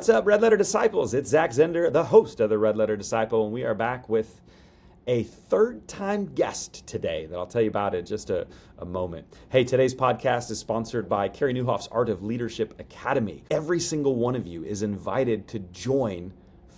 What's up, Red Letter Disciples? It's Zach Zender, the host of the Red Letter Disciple, and we are back with a third-time guest today that I'll tell you about in just a moment. Hey, today's podcast is sponsored by Carey Nieuwhof's Art of Leadership Academy. Every single one of you is invited to join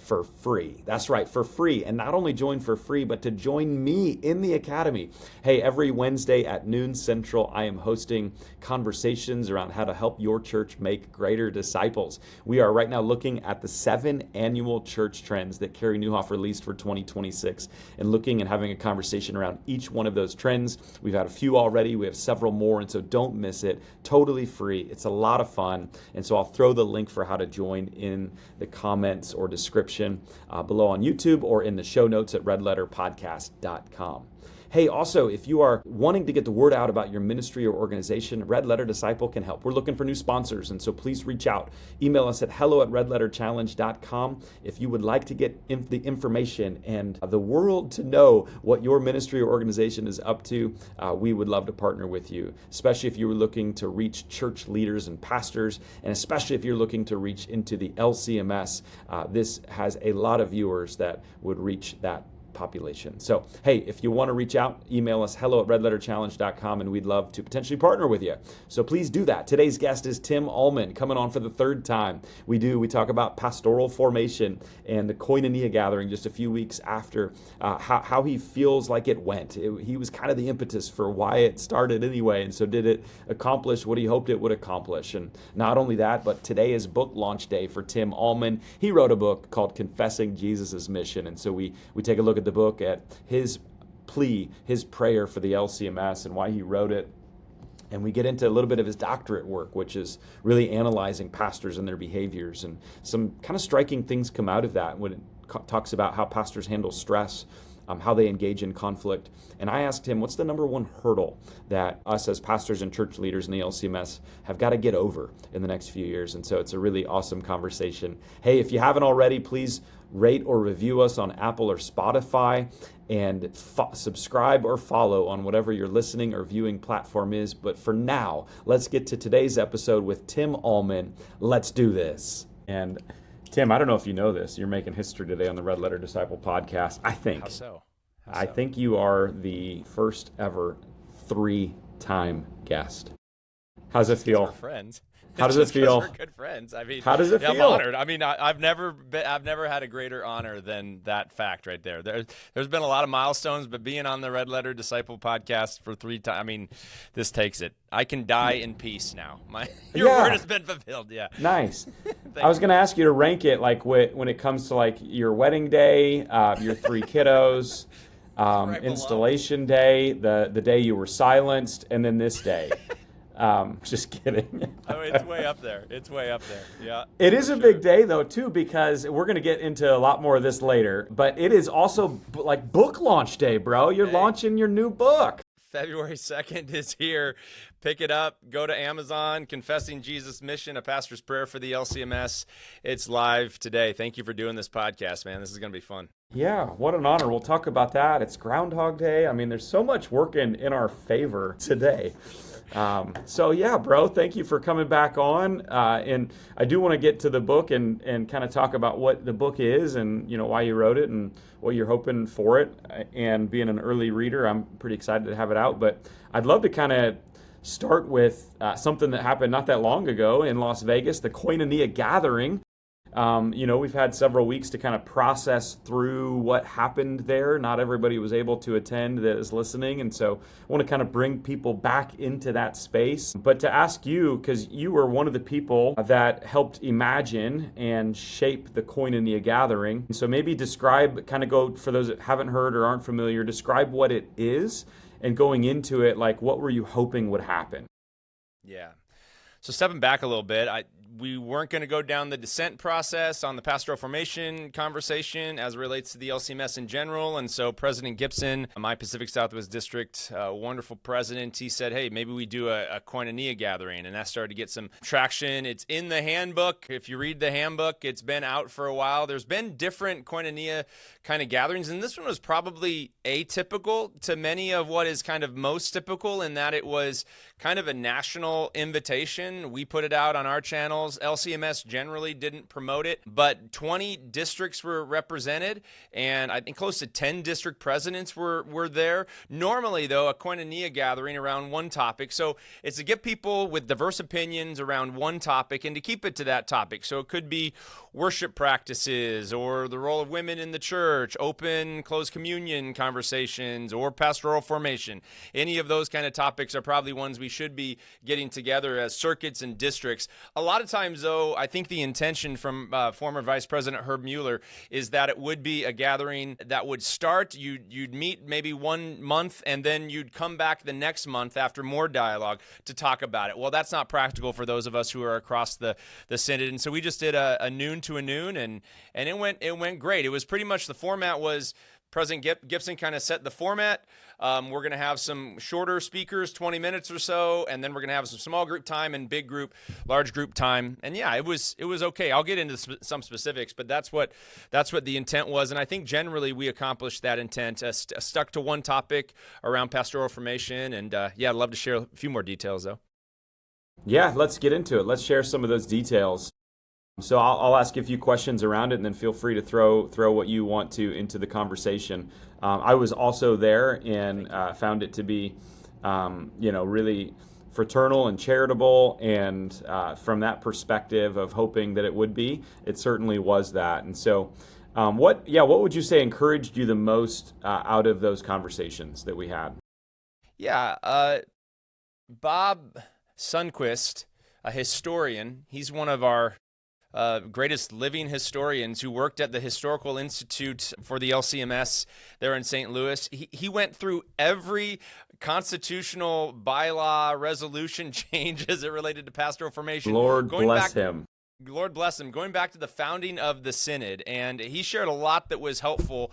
for free. That's right, for free. And not only join for free, but to join me in the academy. Hey, every Wednesday at noon Central, I am hosting conversations around how to help your church make greater disciples. We are right now looking at the 7 annual church trends that Carey Nieuwhof released for 2026 and looking and having a conversation around each one of those trends. We've had a few already. We have several more, and so don't miss it. Totally free. It's a lot of fun. And so I'll throw the link for how to join in the comments or description below on YouTube or in the show notes at redletterpodcast.com. Hey, also, if you are wanting to get the word out about your ministry or organization, Red Letter Disciple can help. We're looking for new sponsors, and so please reach out. Email us at hello@redletterchallenge.com if you would like to get the information and the world to know what your ministry or organization is up to. We would love to partner with you, especially if you were looking to reach church leaders and pastors, and especially if you're looking to reach into the LCMS. This has a lot of viewers that would reach that population. So, hey, if you want to reach out, email us hello@redletterchallenge.com, and we'd love to potentially partner with you. So please do that. Today's guest is Tim Ahlman, coming on for the third time. We talk about pastoral formation and the koinonia gathering just a few weeks after, how he feels like it went. He was kind of the impetus for why it started anyway, and so did it accomplish what he hoped it would accomplish? And not only that, but today is book launch day for Tim Ahlman. He wrote a book called Confessing Jesus' Mission, and so we take a look at the book, at his plea, his prayer for the LCMS and why he wrote it. And we get into a little bit of his doctorate work, which is really analyzing pastors and their behaviors. And some kind of striking things come out of that when it talks about how pastors handle stress, how they engage in conflict. And I asked him, what's the number one hurdle that us as pastors and church leaders in the LCMS have got to get over in the next few years? And so it's a really awesome conversation. Hey, if you haven't already, please rate or review us on Apple or Spotify, and subscribe or follow on whatever your listening or viewing platform is. But for now, let's get to today's episode with Tim Ahlman. Let's do this. And Tim, I don't know if you know this. You're making history today on the Red Letter Disciple podcast, I think. How so? I think you are the first ever 3-time guest. How's it feel? We're friends. How does it feel? We're good friends. I mean, how does it feel? I'm honored. I mean, I've never had a greater honor than that fact right there. There's been a lot of milestones, but being on the Red Letter Disciple podcast for 3 times, I mean, this takes it. I can die in peace now. Your word has been fulfilled. Yeah. Nice. I was going to ask you to rank it, like when it comes to like your wedding day, your 3 kiddos, installation day, the day you were silenced, and then this day. Just kidding. Oh, it's way up there. It's way up there. Yeah. It is a big day though too, because we're going to get into a lot more of this later, but it is also like book launch day, bro. You're launching your new book. February 2nd is here. Pick it up. Go to Amazon. Confessing Jesus' Mission, a pastor's prayer for the LCMS. It's live today. Thank you for doing this podcast, man. This is going to be fun. Yeah, what an honor. We'll talk about that. It's Groundhog Day. I mean, there's so much working in our favor today. So yeah, bro, thank you for coming back on. And I do want to get to the book and kind of talk about what the book is and, why you wrote it and what you're hoping for it. And being an early reader, I'm pretty excited to have it out. But I'd love to kind of start with something that happened not that long ago in Las Vegas, the Koinonia Gathering. We've had several weeks to kind of process through what happened there. Not everybody was able to attend that is listening. And so I want to kind of bring people back into that space. But to ask you, because you were one of the people that helped imagine and shape the Koinonia Gathering. So maybe describe, kind of go, for those that haven't heard or aren't familiar, describe what it is, and going into it, like what were you hoping would happen? Yeah. So stepping back a little bit, we weren't going to go down the descent process on the pastoral formation conversation as it relates to the LCMS in general. And so President Gibson, my Pacific Southwest District, wonderful president, he said, hey, maybe we do a koinonia gathering. And that started to get some traction. It's in the handbook. If you read the handbook, it's been out for a while. There's been different koinonia kind of gatherings. And this one was probably atypical to many of what is kind of most typical, in that it was kind of a national invitation one. We put it out on our channels. LCMS generally didn't promote it, but 20 districts were represented, and I think close to 10 district presidents were there. Normally, though, a koinonia gathering around one topic. So it's to get people with diverse opinions around one topic and to keep it to that topic. So it could be worship practices or the role of women in the church, open, closed communion conversations, or pastoral formation. Any of those kind of topics are probably ones we should be getting together as circuits and districts. A lot of times, though, I think the intention from former Vice President Herb Mueller is that it would be a gathering that would start, you'd meet maybe 1 month, and then you'd come back the next month after more dialogue to talk about it. Well, that's not practical for those of us who are across the synod, and so we just did a noon to a noon, and it went great. It was pretty much, the format was President Gibson kind of set the format. We're going to have some shorter speakers, 20 minutes or so, and then we're going to have some small group time and big group, large group time. And yeah, it was okay. I'll get into some specifics, but that's what the intent was. And I think generally we accomplished that intent. Stuck to one topic around pastoral formation. And yeah, I'd love to share a few more details though. Yeah, let's get into it. Let's share some of those details. So I'll ask you a few questions around it, and then feel free to throw what you want to into the conversation. I was also there and found it to be, really fraternal and charitable, and from that perspective of hoping that it would be, it certainly was that. And so, what would you say encouraged you the most out of those conversations that we had? Yeah, Bob Sundquist, a historian, he's one of our greatest living historians who worked at the Historical Institute for the LCMS there in St. Louis. He went through every constitutional bylaw resolution change as it related to pastoral formation. Lord bless him. Lord bless him, going back to the founding of the Synod, and he shared a lot that was helpful.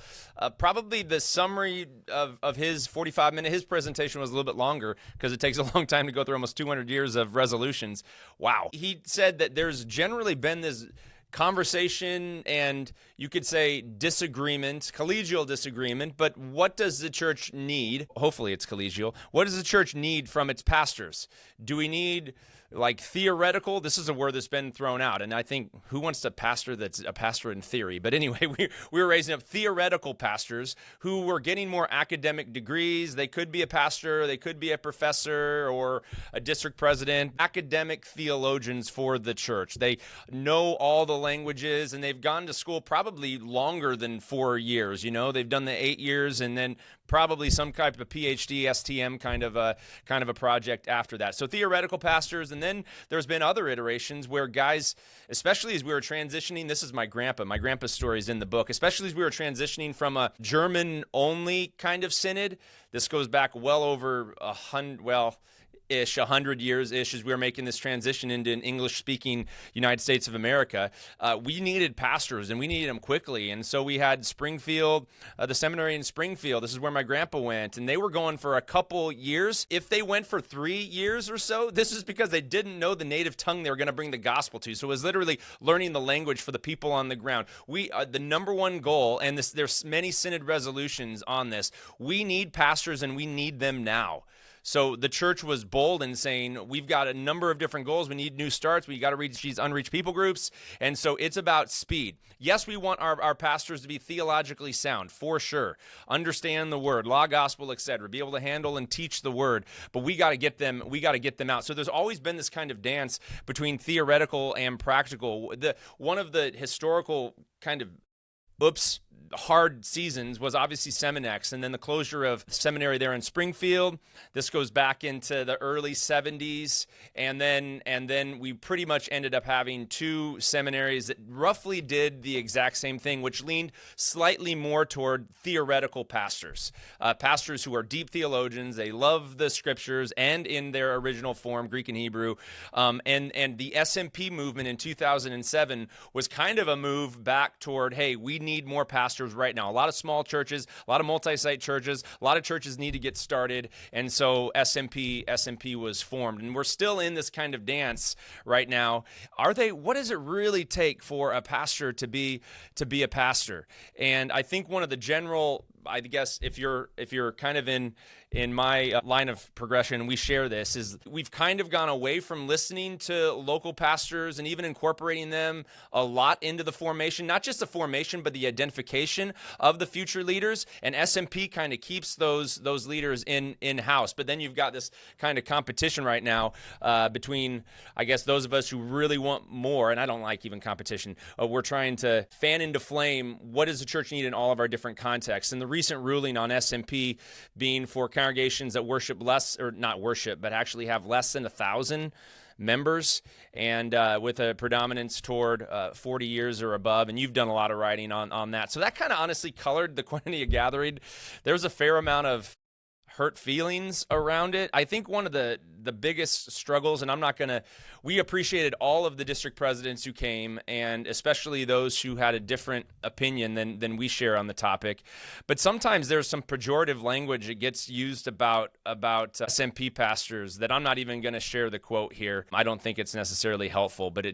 Probably the summary of his 45-minute, his presentation was a little bit longer because it takes a long time to go through almost 200 years of resolutions. Wow. He said that there's generally been this conversation and you could say disagreement, collegial disagreement, but what does the church need? Hopefully it's collegial. What does the church need from its pastors? Do we need like theoretical? This is a word that's been thrown out, and I think who wants a pastor that's a pastor in theory? But anyway, we were raising up theoretical pastors who were getting more academic degrees. They could be a pastor, they could be a professor or a district president, academic theologians for the church. They know all the languages, and they've gone to school probably longer than 4 years. They've done the 8 years and then probably some type of PhD, STM kind of a project after that. So theoretical pastors, and then there's been other iterations where guys, especially as we were transitioning, this is my grandpa's story is in the book, especially as we were transitioning from a German-only kind of synod. This goes back well over 100 years-ish as we were making this transition into an English-speaking United States of America. We needed pastors, and we needed them quickly. And so we had Springfield, the seminary in Springfield. This is where my grandpa went, and they were going for a couple years. If they went for 3 years or so, this is because they didn't know the native tongue they were going to bring the gospel to. So it was literally learning the language for the people on the ground. The number one goal, and there's many synod resolutions on this, we need pastors, and we need them now. So the church was bold in saying, we've got a number of different goals. We need new starts. We got to reach these unreached people groups. And so it's about speed. Yes, we want our pastors to be theologically sound, for sure. Understand the word, law, gospel, etc. Be able to handle and teach the word. But we got to get them out. So there's always been this kind of dance between theoretical and practical. One of the historical kind of hard seasons was obviously Seminex, and then the closure of the seminary there in Springfield. This goes back into the early 70s, and then we pretty much ended up having 2 seminaries that roughly did the exact same thing, which leaned slightly more toward theoretical pastors, pastors who are deep theologians. They love the scriptures and in their original form, Greek and Hebrew. And the SMP movement in 2007 was kind of a move back toward, hey, we need more pastors right now. A lot of small churches, a lot of multi-site churches, a lot of churches need to get started, and so SMP was formed, and we're still in this kind of dance right now. What does it really take for a pastor to be a pastor? And I think one of the general I guess if you're kind of in my line of progression, we share this, is we've kind of gone away from listening to local pastors and even incorporating them a lot into the formation, not just the formation, but the identification of the future leaders. And SMP kind of keeps those leaders in-house. But then you've got this kind of competition right now between, I guess, those of us who really want more, and I don't like even competition. We're trying to fan into flame what does the church need in all of our different contexts. And the recent ruling on SMP being for congregations that worship less, or not worship, but actually have less than 1,000 members, and with a predominance toward 40 years or above. And you've done a lot of writing on that. So that kind of honestly colored the Koinonia gathering. There was a fair amount of hurt feelings around it. I think one of the biggest struggles, and we appreciated all of the district presidents who came, and especially those who had a different opinion than we share on the topic. But sometimes there's some pejorative language that gets used about SMP pastors that I'm not even going to share the quote here. I don't think it's necessarily helpful, but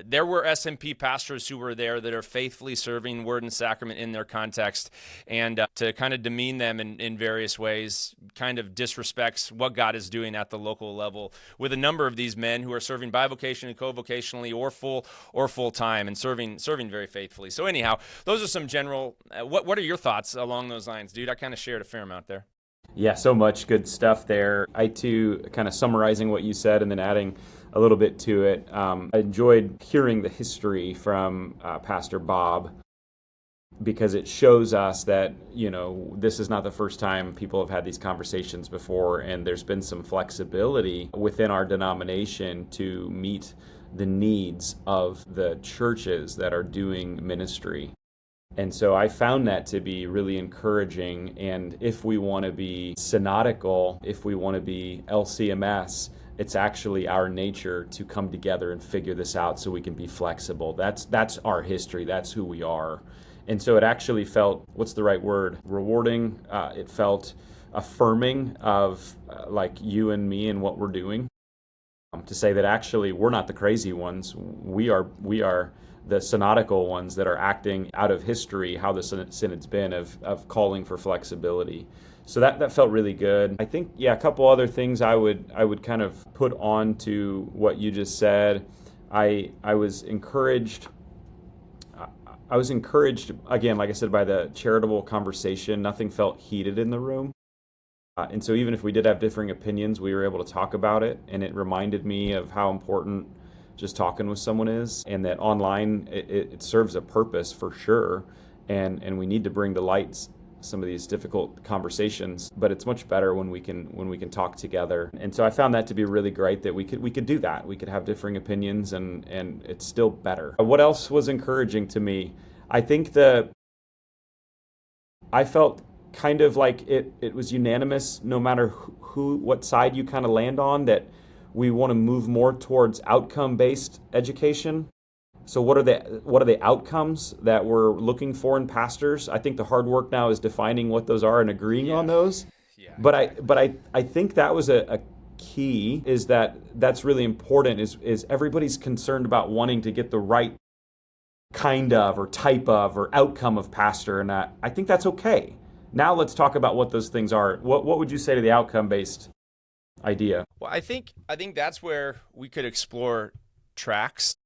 there were SMP pastors who were there that are faithfully serving word and sacrament in their context, and to kind of demean them in various ways kind of disrespects what God is doing at the local level with a number of these men who are serving bivocationally, co-vocationally, or full time, and serving very faithfully. So anyhow, those are some general. What are your thoughts along those lines, dude? I kind of shared a fair amount there. Yeah, so much good stuff there. I too, kind of summarizing what you said and then adding a little bit to it. I enjoyed hearing the history from Pastor Bob, because it shows us that, this is not the first time people have had these conversations before, and there's been some flexibility within our denomination to meet the needs of the churches that are doing ministry. And so I found that to be really encouraging. And if we want to be synodical, if we want to be LCMS, it's actually our nature to come together and figure this out so we can be flexible. That's our history. That's who we are. And so it actually felt, what's the right word? Rewarding. It felt affirming of like you and me and what we're doing. To say that actually we're not the crazy ones. We are the synodical ones that are acting out of history, how the synod's been of calling for flexibility. So that felt really good. I think, a couple other things I would kind of put on to what you just said. I was encouraged. Again, like I said, by the charitable conversation. Nothing felt heated in the room. And so even if we did have differing opinions, we were able to talk about it. And it reminded me of how important just talking with someone is, and that online it serves a purpose for sure. And we need to bring to light some of these difficult conversations, but it's much better when we can talk together. And so I found that to be really great, that we could do that. We could have differing opinions, and it's still better. What else was encouraging to me? I think I felt kind of like it was unanimous, no matter what side you kind of land on, that we want to move more towards outcome-based education. So what are the outcomes that we're looking for in pastors? I think the hard work now is defining what those are and agreeing on those. Yeah, but I think that was a key, is that's really important, is everybody's concerned about wanting to get the right kind of or type of or outcome of pastor, and I think that's okay. Now let's talk about what those things are. What would you say to the outcome-based idea? Well, I think that's where we could explore tracks.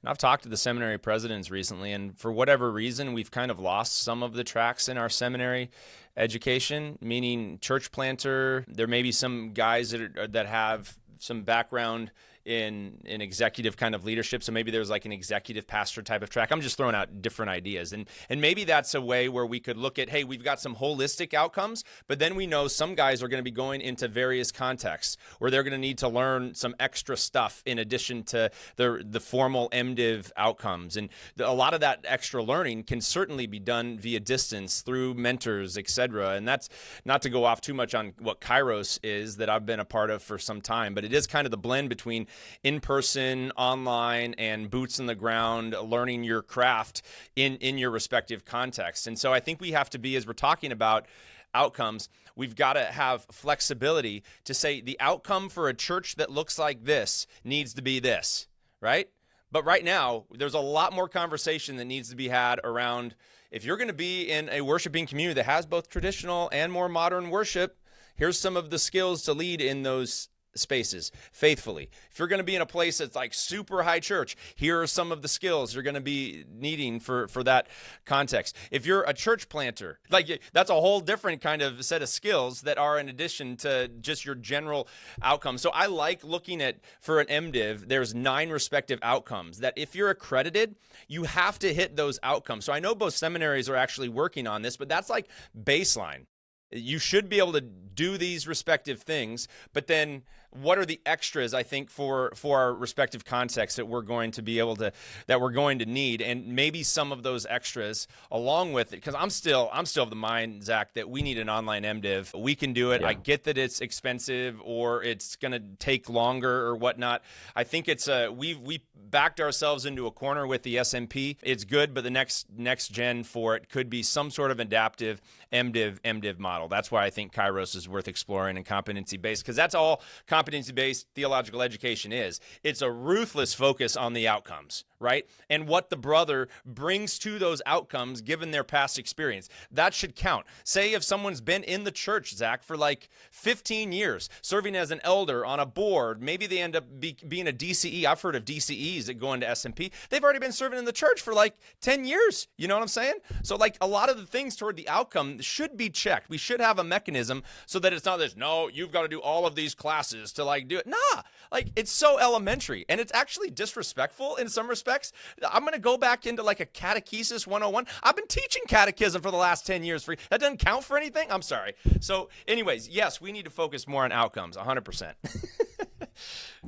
And I've talked to the seminary presidents recently, and for whatever reason, we've kind of lost some of the tracks in our seminary education, meaning church planter. There may be some guys that have some background in executive kind of leadership. So maybe there's like an executive pastor type of track. I'm just throwing out different ideas. And maybe that's a way where we could look at, hey, we've got some holistic outcomes, but then we know some guys are going to be going into various contexts where they're going to need to learn some extra stuff in addition to the formal MDiv outcomes. And a lot of that extra learning can certainly be done via distance through mentors, etc. And that's not to go off too much on what Kairos is that I've been a part of for some time, but it is kind of the blend between in-person, online, and boots on the ground, learning your craft in your respective context. And so I think we have to be, as we're talking about outcomes, we've got to have flexibility to say the outcome for a church that looks like this needs to be this, right? But right now, there's a lot more conversation that needs to be had around if you're going to be in a worshiping community that has both traditional and more modern worship, here's some of the skills to lead in those spaces faithfully. If you're going to be in a place that's like super high church, here are some of the skills you're going to be needing for that context. If you're a church planter, like that's a whole different kind of set of skills that are in addition to just your general outcomes. So I like looking at, for an MDiv, there's 9 respective outcomes that if you're accredited, you have to hit those outcomes. So I know both seminaries are actually working on this, but that's like baseline. You should be able to do these respective things, but then what are the extras, I think, for our respective contexts that we're going to be able to, that we're going to need, and maybe some of those extras along with it, because I'm still of the mind, Zach, that we need an online MDiv. We can do it. Yeah. I get that it's expensive or it's going to take longer or whatnot. I think it's we backed ourselves into a corner with the SMP. It's good, but the next gen for it could be some sort of adaptive MDiv model. That's why I think Kairos is worth exploring and competency-based, because that's all competency-based theological education is. It's a ruthless focus on the outcomes, right? And what the brother brings to those outcomes given their past experience. That should count. Say if someone's been in the church, Zach, for like 15 years, serving as an elder on a board, maybe they end up being a DCE. I've heard of DCEs that go into SMP. They've already been serving in the church for like 10 years. You know what I'm saying? So like a lot of the things toward the outcome should be checked. We should have a mechanism so that it's not this, no, you've got to do all of these classes to like do it. Nah, like it's so elementary and it's actually disrespectful in some respects. I'm going to go back into like a catechesis 101. I've been teaching catechism for the last 10 years. That doesn't count for anything? I'm sorry. So anyways, yes, we need to focus more on outcomes, 100%.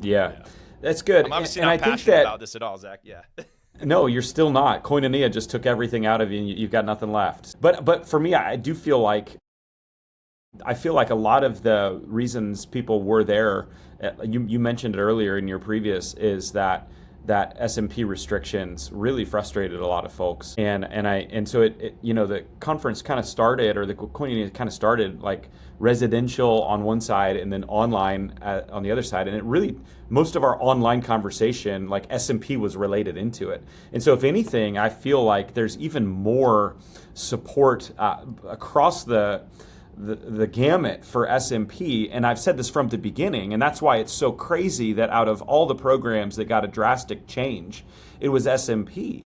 Yeah, that's good. I'm obviously and not I passionate think that, about this at all, Zach. Yeah. No, you're still not. Koinonia just took everything out of you and you've got nothing left. But for me, I do feel like a lot of the reasons people were there, you mentioned it earlier in your previous, is that SMP restrictions really frustrated a lot of folks. And so it the conference kind of started, or the Koinonia kind of started like residential on one side and then online on the other side. And it really, most of our online conversation, like SMP was related into it. And so if anything, I feel like there's even more support across the gamut for SMP, and I've said this from the beginning, and that's why it's so crazy that out of all the programs that got a drastic change, it was SMP,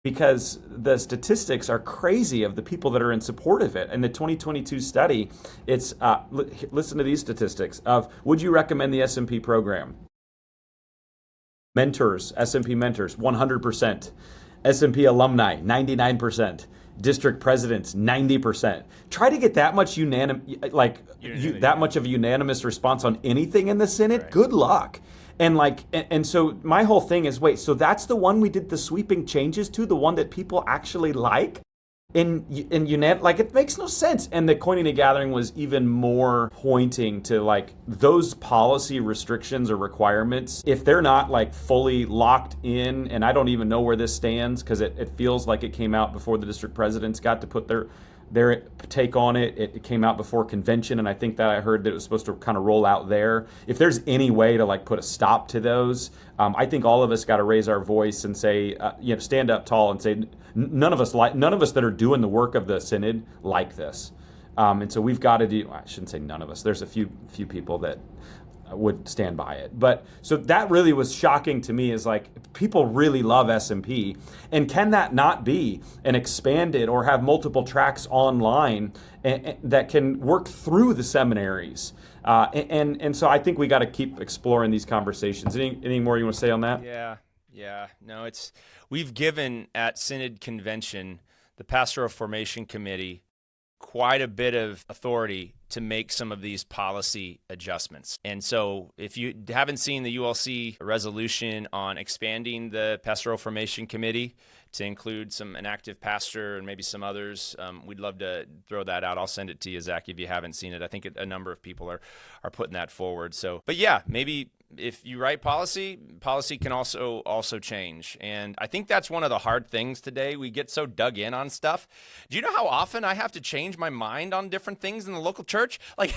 because the statistics are crazy of the people that are in support of it. In the 2022 study, it's, listen to these statistics of, would you recommend the SMP program? Mentors, SMP mentors, 100%. SMP alumni, 99%. District presidents, 90%. Try to get that much that much of a unanimous response on anything in the Synod. Right. Good luck. And so my whole thing is, wait, so that's the one we did the sweeping changes to, the one that people actually like? It makes no sense. And the Koinonia gathering was even more pointing to like those policy restrictions or requirements. If they're not like fully locked in, and I don't even know where this stands because it feels like it came out before the district presidents got to put their take on it. It came out before convention, and I think that I heard that it was supposed to kind of roll out there. If there's any way to like put a stop to those, I think all of us got to raise our voice and say, stand up tall and say, none of us that are doing the work of the Synod like this. And so we've got to do. I shouldn't say none of us. There's a few people that would stand by it. But so that really was shocking to me, is like people really love SMP, and can that not be an expanded or have multiple tracks online that can work through the seminaries? And so I think we got to keep exploring these conversations. Any more you want to say on that? Yeah. No, we've given at Synod Convention, the Pastoral Formation Committee, quite a bit of authority to make some of these policy adjustments. And so if you haven't seen the ULC resolution on expanding the Pastoral Formation Committee to include an active pastor and maybe some others, we'd love to throw that out. I'll send it to you, Zach, if you haven't seen it. I think a number of people are putting that forward. So, but yeah, maybe if you write policy can also change. And I think that's one of the hard things today. We get so dug in on stuff. Do you know how often I have to change my mind on different things in the local church? church? Like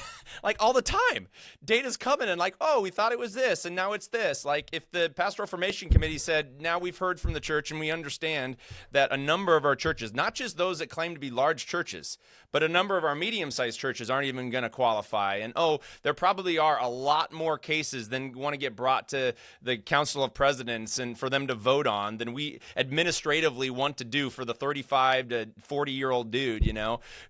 all the time. Data's coming and like, oh, we thought it was this and now it's this. Like if the Pastoral Formation Committee said, now we've heard from the church and we understand that a number of our churches, not just those that claim to be large churches, but a number of our medium-sized churches aren't even going to qualify. And there probably are a lot more cases than want to get brought to the Council of Presidents and for them to vote on than we administratively want to do for the 35 to 40-year-old dude,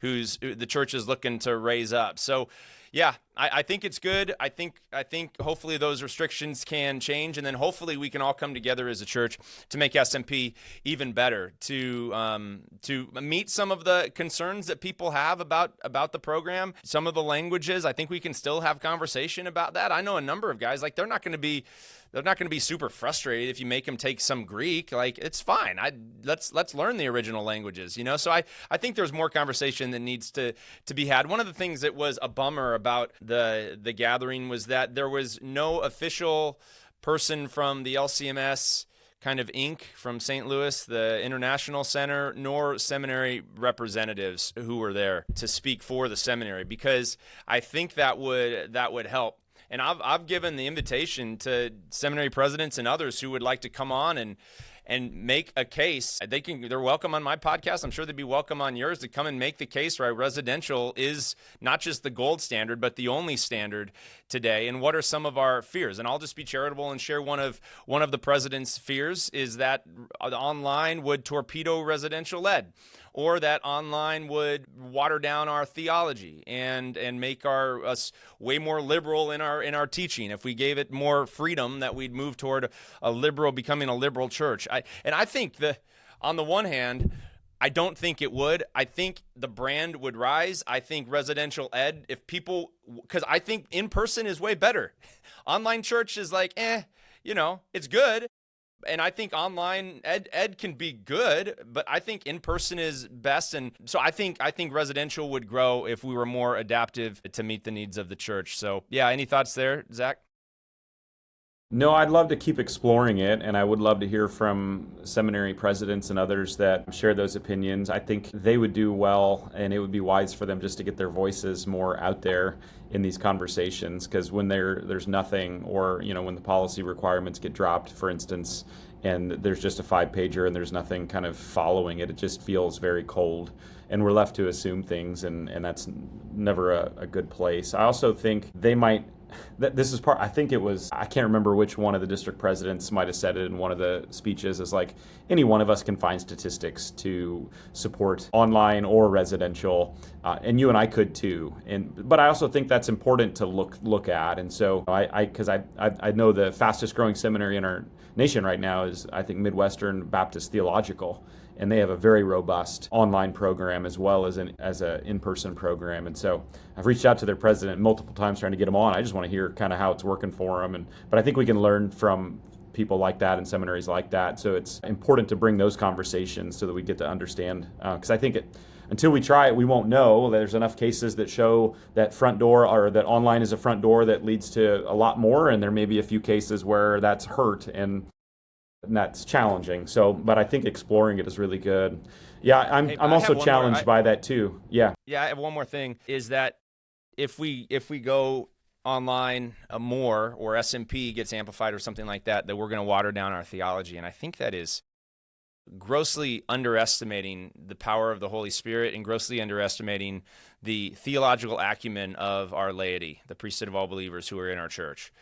who's the church is looking to raise up. So, yeah, I think it's good. I think hopefully those restrictions can change, and then hopefully we can all come together as a church to make SMP even better, to meet some of the concerns that people have about the program. Some of the languages, I think we can still have conversation about that. I know a number of guys, like they're not going to be super frustrated if you make them take some Greek. Like, it's fine. Let's learn the original languages, So I think there's more conversation that needs to be had. One of the things that was a bummer about the gathering was that there was no official person from the LCMS kind of Inc. from St. Louis, the International Center, nor seminary representatives who were there to speak for the seminary, because I think that would help. And I've given the invitation to seminary presidents and others who would like to come on and make a case. They're welcome on my podcast. I'm sure they'd be welcome on yours to come and make the case why residential is not just the gold standard, but the only standard today. And what are some of our fears? And I'll just be charitable and share one of the president's fears is that online would torpedo residential ed, or that online would water down our theology and make us way more liberal in our teaching. If we gave it more freedom, that we'd move toward becoming a liberal church. I think on the one hand, I don't think it would. I think the brand would rise. I think residential ed, because I think in person is way better. Online church is like, it's good. And I think online ed can be good, but I think in person is best. And so I think residential would grow if we were more adaptive to meet the needs of the church. So yeah, any thoughts there, Zach? No, I'd love to keep exploring it, and I would love to hear from seminary presidents and others that share those opinions. I think they would do well, and it would be wise for them just to get their voices more out there in these conversations, because when there's nothing, or when the policy requirements get dropped, for instance, and there's just a 5-pager and there's nothing kind of following it, it just feels very cold, and we're left to assume things, and that's never a good place. I also think they might. This is I think it was, I can't remember which one of the district presidents might have said it in one of the speeches, is like, any one of us can find statistics to support online or residential, and you and I could too. But I also think that's important to look at. And so because I know the fastest growing seminary in our nation right now is, I think, Midwestern Baptist Theological. And they have a very robust online program as well as an in-person program. And so I've reached out to their president multiple times trying to get them on. I just want to hear kind of how it's working for them. But I think we can learn from people like that and seminaries like that. So it's important to bring those conversations so that we get to understand. Because I think until we try it, we won't know. There's enough cases that show that front door, or that online is a front door that leads to a lot more. And there may be a few cases where that's hurt, and that's challenging. So, but I think exploring it is really good. Yeah, I'm also challenged by that too. Yeah. Yeah, I have one more thing, is that if we go online more, or SMP gets amplified or something like that we're going to water down our theology. And I think that is grossly underestimating the power of the Holy Spirit, and grossly underestimating the theological acumen of our laity, the priesthood of all believers who are in our church.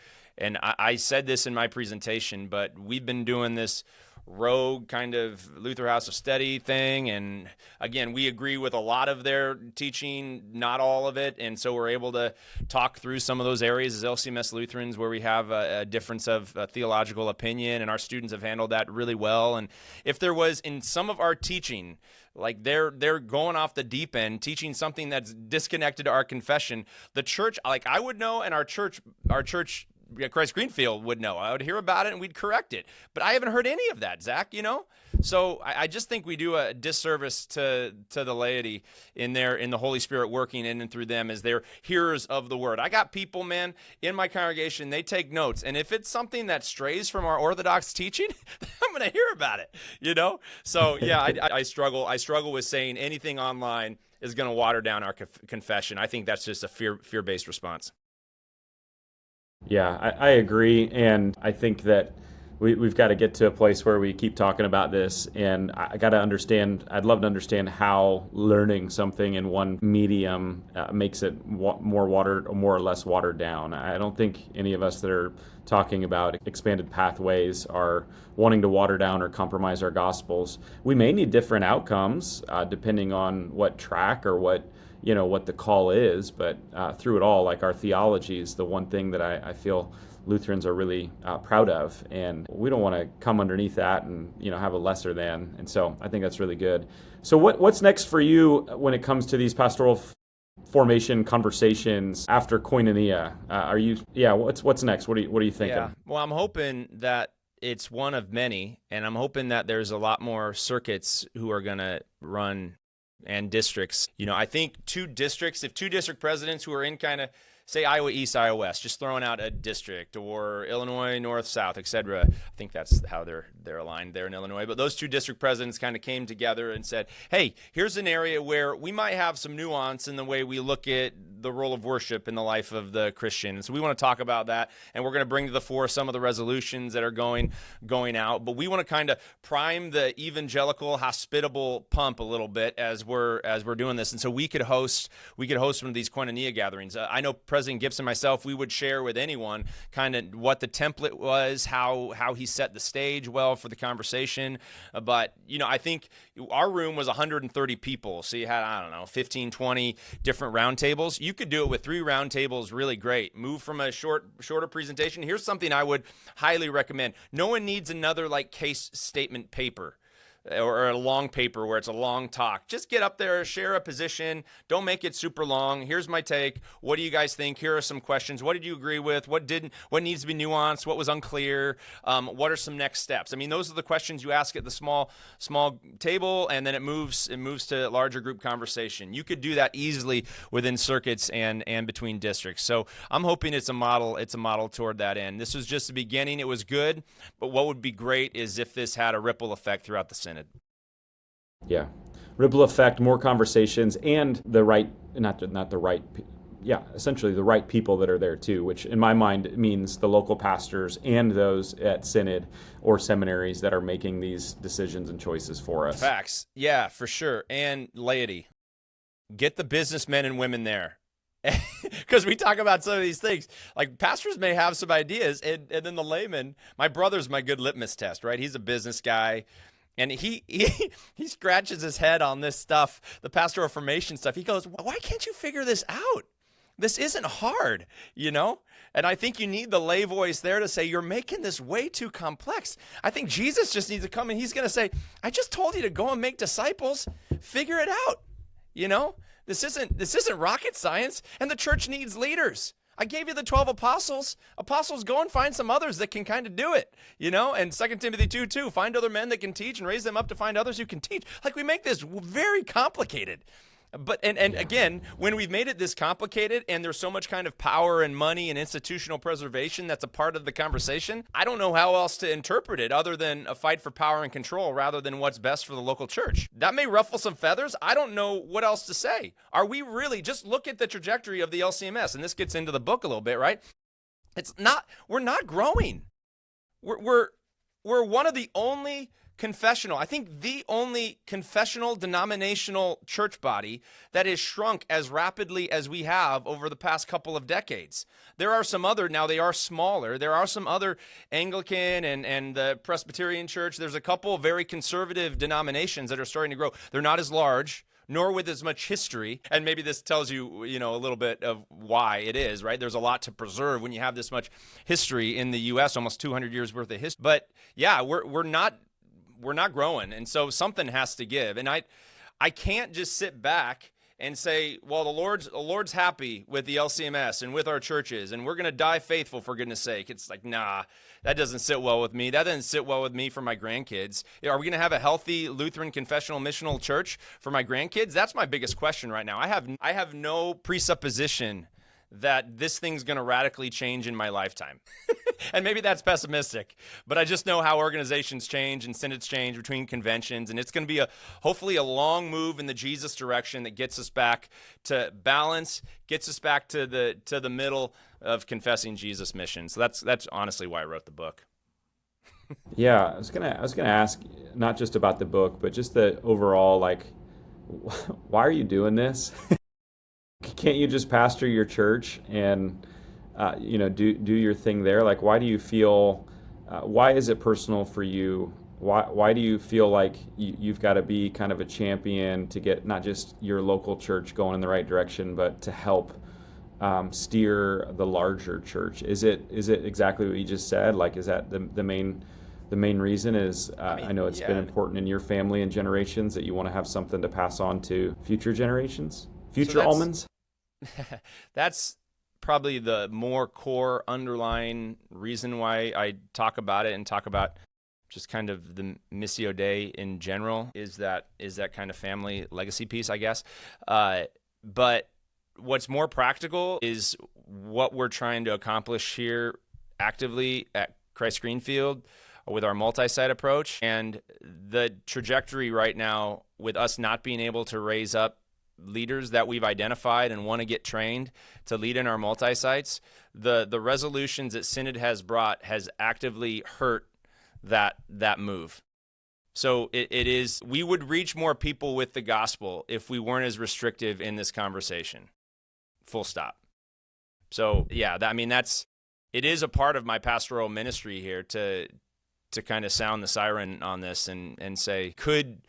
And I said this in my presentation, but we've been doing this rogue kind of Luther House of Study thing. And again, we agree with a lot of their teaching, not all of it. And so we're able to talk through some of those areas as LCMS Lutherans where we have a difference of theological opinion, and our students have handled that really well. And if there was in some of our teaching, like they're going off the deep end, teaching something that's disconnected to our confession, the church, like I would know, and our church Christ Greenfield would know. I would hear about it and we'd correct it. But I haven't heard any of that, Zach, So I just think we do a disservice to the laity in the Holy Spirit working in and through them as they're hearers of the word. I got people, man, in my congregation, they take notes. And if it's something that strays from our Orthodox teaching, I'm going to hear about it, So yeah, I struggle with saying anything online is going to water down our confession. I think that's just a fear-based response. Yeah, I agree. And I think that we've got to get to a place where we keep talking about this. And I'd love to understand how learning something in one medium makes it more or less watered down. I don't think any of us that are talking about expanded pathways are wanting to water down or compromise our gospels. We may need different outcomes depending on what track or what the call is, but through it all, like our theology is the one thing that I feel Lutherans are really proud of, and we don't want to come underneath that and have a lesser than. And so I think that's really good. So what's next for you when it comes to these pastoral formation conversations after Koinonia? What's next? What are you thinking? Yeah. Well, I'm hoping that it's one of many, and I'm hoping that there's a lot more circuits who are going to run and districts. I think if two district presidents who are in kind of, say, Iowa East, Iowa West, just throwing out a district, or Illinois North, South, etc. I think that's how they're aligned there in Illinois. But those two district presidents kind of came together and said, hey, here's an area where we might have some nuance in the way we look at the role of worship in the life of the Christian. And so we want to talk about that, and we're going to bring to the fore some of the resolutions that are going out. But we want to kind of prime the evangelical, hospitable pump a little bit as we're doing this. And so we could host one of these Koinonia gatherings. I know President Gibson and myself, we would share with anyone kind of what the template was, how he set the stage well for the conversation. But, I think our room was 130 people. So you had, 15, 20 different roundtables. You could do it with 3 roundtables really great. Move from a shorter presentation. Here's something I would highly recommend. No one needs another case statement paper or a long paper where it's a long talk. Just get up there, share a position. Don't make it super long. Here's my take. What do you guys think? Here are some questions. What did you agree with? What needs to be nuanced? What was unclear? What are some next steps? I mean, those are the questions you ask at the small table, and then it moves to larger group conversation. You could do that easily within circuits and between districts. So I'm hoping it's a model toward that end. This was just the beginning. It was good, but what would be great is if this had a ripple effect throughout the Synod. Yeah. Ripple effect, more conversations, and essentially the right people that are there too, which in my mind means the local pastors and those at Synod or seminaries that are making these decisions and choices for us. Facts. Yeah, for sure. And laity. Get the businessmen and women there. Because we talk about some of these things, like pastors may have some ideas, and then the layman, my brother's my good litmus test, right? He's a business guy. And he scratches his head on this stuff, the pastoral formation stuff. He goes, why can't you figure this out? This isn't hard, And I think you need the lay voice there to say, you're making this way too complex. I think Jesus just needs to come and he's going to say, I just told you to go and make disciples. Figure it out. This isn't rocket science, and the church needs leaders. I gave you the 12 apostles. Apostles, go and find some others that can kind of do it, And 2 Timothy 2:2, find other men that can teach and raise them up to find others who can teach. We make this very complicated. But again, when we've made it this complicated and there's so much kind of power and money and institutional preservation that's a part of the conversation, I don't know how else to interpret it other than a fight for power and control rather than what's best for the local church. That may ruffle some feathers. I don't know what else to say. Are we really, just look at the trajectory of the LCMS, and this gets into the book a little bit, right? We're not growing. We're one of the only confessional, I think the only confessional denominational church body that has shrunk as rapidly as we have over the past couple of decades. There are some other, now they are smaller, there are some other Anglican and the Presbyterian Church. There's a couple of very conservative denominations that are starting to grow. They're not as large, nor with as much history. And maybe this tells you, a little bit of why it is, right? There's a lot to preserve when you have this much history in the U.S., almost 200 years worth of history. But yeah, we're not growing, and so something has to give. And I can't just sit back and say, well, the Lord's happy with the LCMS and with our churches, and we're going to die faithful, for goodness sake. It's like, nah, that doesn't sit well with me. That doesn't sit well with me for my grandkids. Are we going to have a healthy Lutheran Confessional Missional church for my grandkids? That's my biggest question right now. I have no presupposition that this thing's going to radically change in my lifetime. And maybe that's pessimistic, but I just know how organizations change and synods change between conventions, and it's going to be hopefully a long move in the Jesus direction that gets us back to balance, gets us back to the middle of confessing Jesus' mission. So that's honestly why I wrote the book. Yeah, I was gonna ask not just about the book, but just the overall, like, why are you doing this? Can't you just pastor your church and do your thing there? Like, why do you feel? Why is it personal for you? Why do you feel like you've got to be kind of a champion to get not just your local church going in the right direction, but to help steer the larger church? Is it exactly what you just said? Like, is that the main reason? Is I know it's been important in your family and generations that you want to have something to pass on to future generations, future Ahlmans. That's probably the more core underlying reason why I talk about it and talk about just kind of the Missio Dei in general is that kind of family legacy piece, I guess. But what's more practical is what we're trying to accomplish here actively at Christ Greenfield with our multi-site approach, and the trajectory right now with us not being able to raise up leaders that we've identified and want to get trained to lead in our multi-sites, the resolutions that Synod has brought has actively hurt that move. So it is, we would reach more people with the gospel if we weren't as restrictive in this conversation. Full stop. So yeah, it is a part of my pastoral ministry here to kind of sound the siren on this and say, could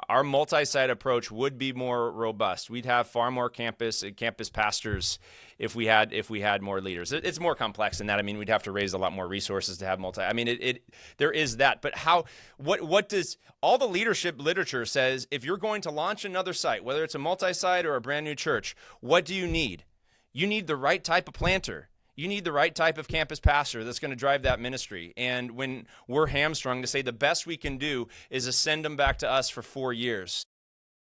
our multi-site approach would be more robust. We'd have far more campus pastors if we had more leaders. It's more complex than that. I mean, we'd have to raise a lot more resources to have multi. I mean, there is that. But what does all the leadership literature says? If you're going to launch another site, whether it's a multi-site or a brand new church, what do you need? You need the right type of planter. You need the right type of campus pastor that's going to drive that ministry. And when we're hamstrung, to say the best we can do is to send them back to us for 4 years.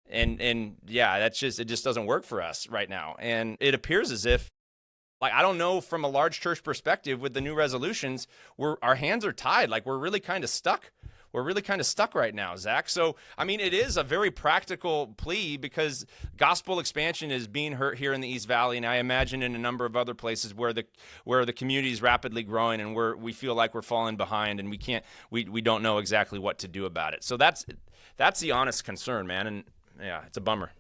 And yeah, it just doesn't work for us right now. And it appears as if, like, I don't know, from a large church perspective with the new resolutions, our hands are tied. Like, we're really kind of stuck. We're really kind of stuck right now, Zach. So, I mean, it is a very practical plea because gospel expansion is being hurt here in the East Valley, and I imagine in a number of other places where the community is rapidly growing and we feel like we're falling behind and we don't know exactly what to do about it. So that's the honest concern, man, and yeah, it's a bummer.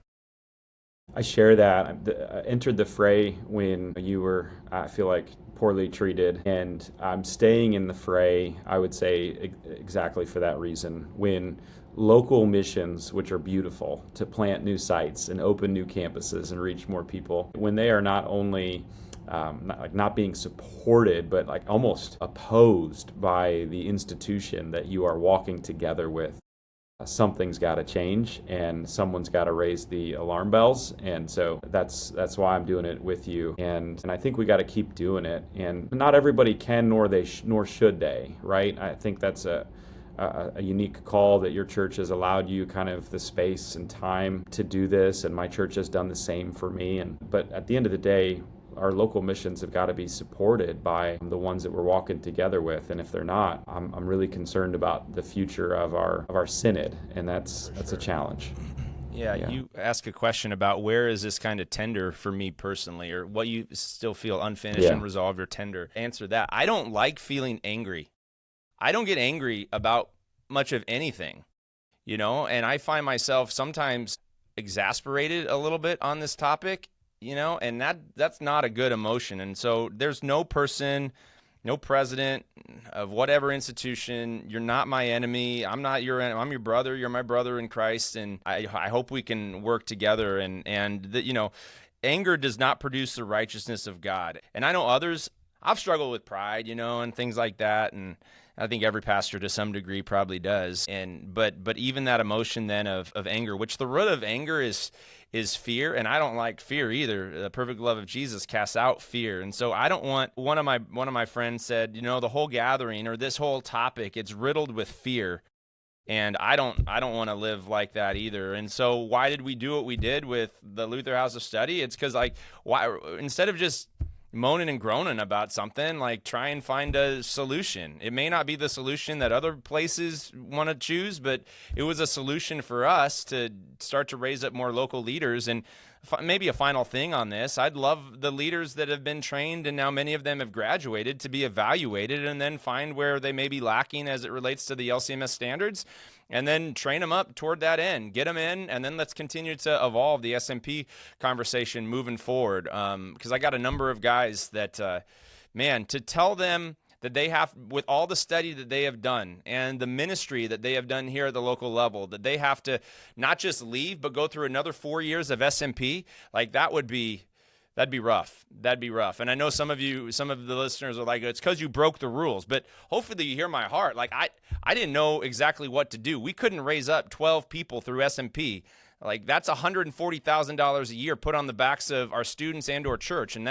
I share that. I entered the fray when you were, I feel like, poorly treated, and I'm staying in the fray, I would say, exactly for that reason. When local missions, which are beautiful, to plant new sites and open new campuses and reach more people, when they are not only not being supported, but like almost opposed by the institution that you are walking together with, something's got to change and someone's got to raise the alarm bells. And so that's why I'm doing it with you. And I think we got to keep doing it. And not everybody can, nor should they, right? I think that's a unique call that your church has allowed you kind of the space and time to do this. And my church has done the same for me. But at the end of the day, our local missions have got to be supported by the ones that we're walking together with, and if they're not, I'm really concerned about the future of our synod, and that's a challenge. Yeah, you ask a question about where is this kind of tender for me personally, or what you still feel unfinished, unresolved, or tender. Answer that. I don't like feeling angry. I don't get angry about much of anything, and I find myself sometimes exasperated a little bit on this topic. And that's not a good emotion. And so there's no person, no president of whatever institution. You're not my enemy. I'm not your enemy. I'm your brother. You're my brother in Christ. And I hope we can work together. And anger does not produce the righteousness of God. And I know others, I've struggled with pride, and things like that. And I think every pastor to some degree probably does. But even that emotion then of anger, which the root of anger is is fear, and I don't like fear either. The perfect love of Jesus casts out fear. And so I don't want, one of my friends said, the whole gathering or this whole topic, it's riddled with fear. And I don't want to live like that either. And so why did we do what we did with the Luther House of Study? It's because why instead of just moaning and groaning about something, try and find a solution. It may not be the solution that other places want to choose, but it was a solution for us to start to raise up more local leaders. And maybe a final thing on this, I'd love the leaders that have been trained and now many of them have graduated to be evaluated and then find where they may be lacking as it relates to the LCMS standards, and then train them up toward that end, get them in, and then let's continue to evolve the SMP conversation moving forward. Because I got a number of guys that, to tell them that they have, with all the study that they have done and the ministry that they have done here at the local level, that they have to not just leave, but go through another 4 years of SMP, that'd be rough. That'd be rough. And I know some of the listeners are like, it's because you broke the rules, but hopefully you hear my heart. I didn't know exactly what to do. We couldn't raise up 12 people through SMP. That's $140,000 a year put on the backs of our students and or church. And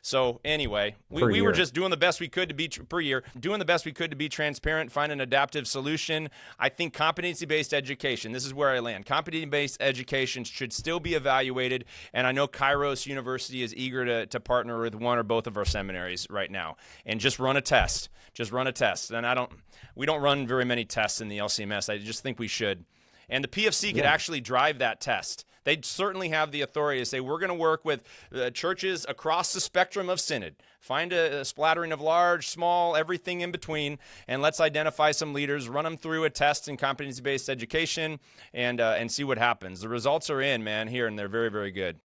so anyway, we were just doing the best we could to be per year, doing the best we could to be transparent, find an adaptive solution. I think competency-based education, this is where I land. Competency-based education should still be evaluated. And I know Kairos University is eager to partner with one or both of our seminaries right now and just run a test. And we don't run very many tests in the LCMS. I just think we should. And the PFC could actually drive that test. They certainly have the authority to say, we're going to work with churches across the spectrum of Synod. Find a splattering of large, small, everything in between, and let's identify some leaders, run them through a test in competency-based education, and see what happens. The results are in, man, here, and they're very, very good.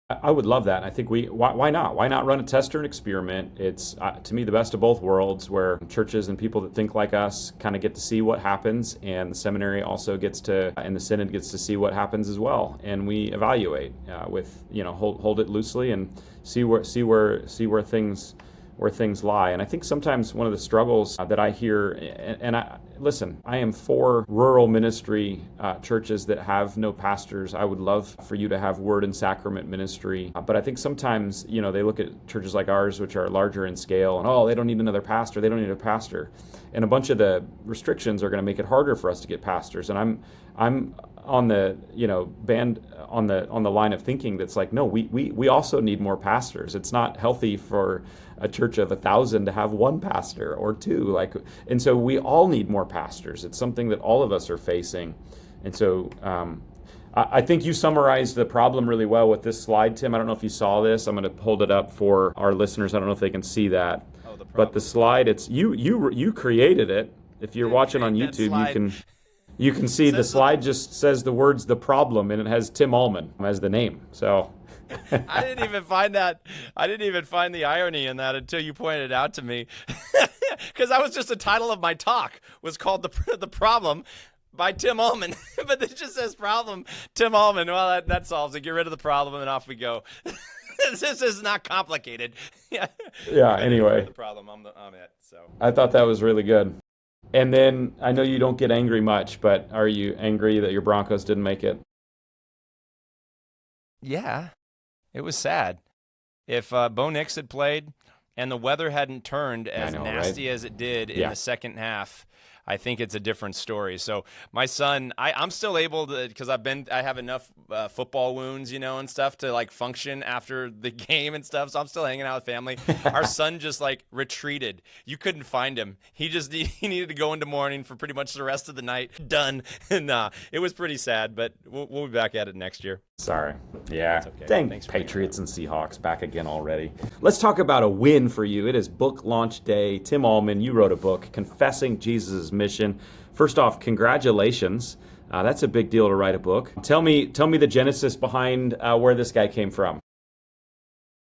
I would love that. I think why not? Why not run a test or an experiment? It's, to me, the best of both worlds, where churches and people that think like us kind of get to see what happens, and the seminary also gets to, and the synod gets to see what happens as well. And we evaluate with, hold it loosely and see where things lie. And I think sometimes one of the struggles that I hear, listen, I am for rural ministry churches that have no pastors. I would love for you to have word and sacrament ministry. But I think sometimes, they look at churches like ours, which are larger in scale, and, they don't need another pastor. They don't need a pastor. And a bunch of the restrictions are going to make it harder for us to get pastors. And I'm on the, band on the line of thinking that's like, no, we also need more pastors. It's not healthy for a church of 1,000 to have one pastor or two, and so we all need more pastors. It's something that all of us are facing. And so I think you summarized the problem really well with this slide, Tim. I don't know if you saw this. I'm going to hold it up for our listeners. I don't know if they can see that. But the slide, it's you created it. If you're watching on YouTube, you can see the slide just says the words "the problem" and it has Tim Ahlman as the name. So I didn't even find that. I didn't even find the irony in that until you pointed it out to me. Because that was just the title of my talk, was called the problem by Tim Ahlman. But it just says problem, Tim Ahlman. Well, that solves it. Get rid of the problem and off we go. This is not complicated. Yeah. Anyway, the problem. I'm it. So I thought that was really good. And then I know you don't get angry much, but are you angry that your Broncos didn't make it? Yeah, it was sad. If Bo Nix had played and the weather hadn't turned as nasty as it did in the second half, I think it's a different story. So my son, I'm still able to, because I have enough football wounds, and stuff to function after the game and stuff. So I'm still hanging out with family. Our son just retreated. You couldn't find him. He needed to go into mourning for pretty much the rest of the night. Done. Nah, it was pretty sad, but we'll be back at it next year. Sorry. Yeah. Okay. Dang, Patriots and Seahawks back again already. Let's talk about a win for you. It is book launch day. Tim Ahlman, you wrote a book, Confessing Jesus' Mission. First off, congratulations. That's a big deal to write a book. Tell me the genesis behind where this guy came from.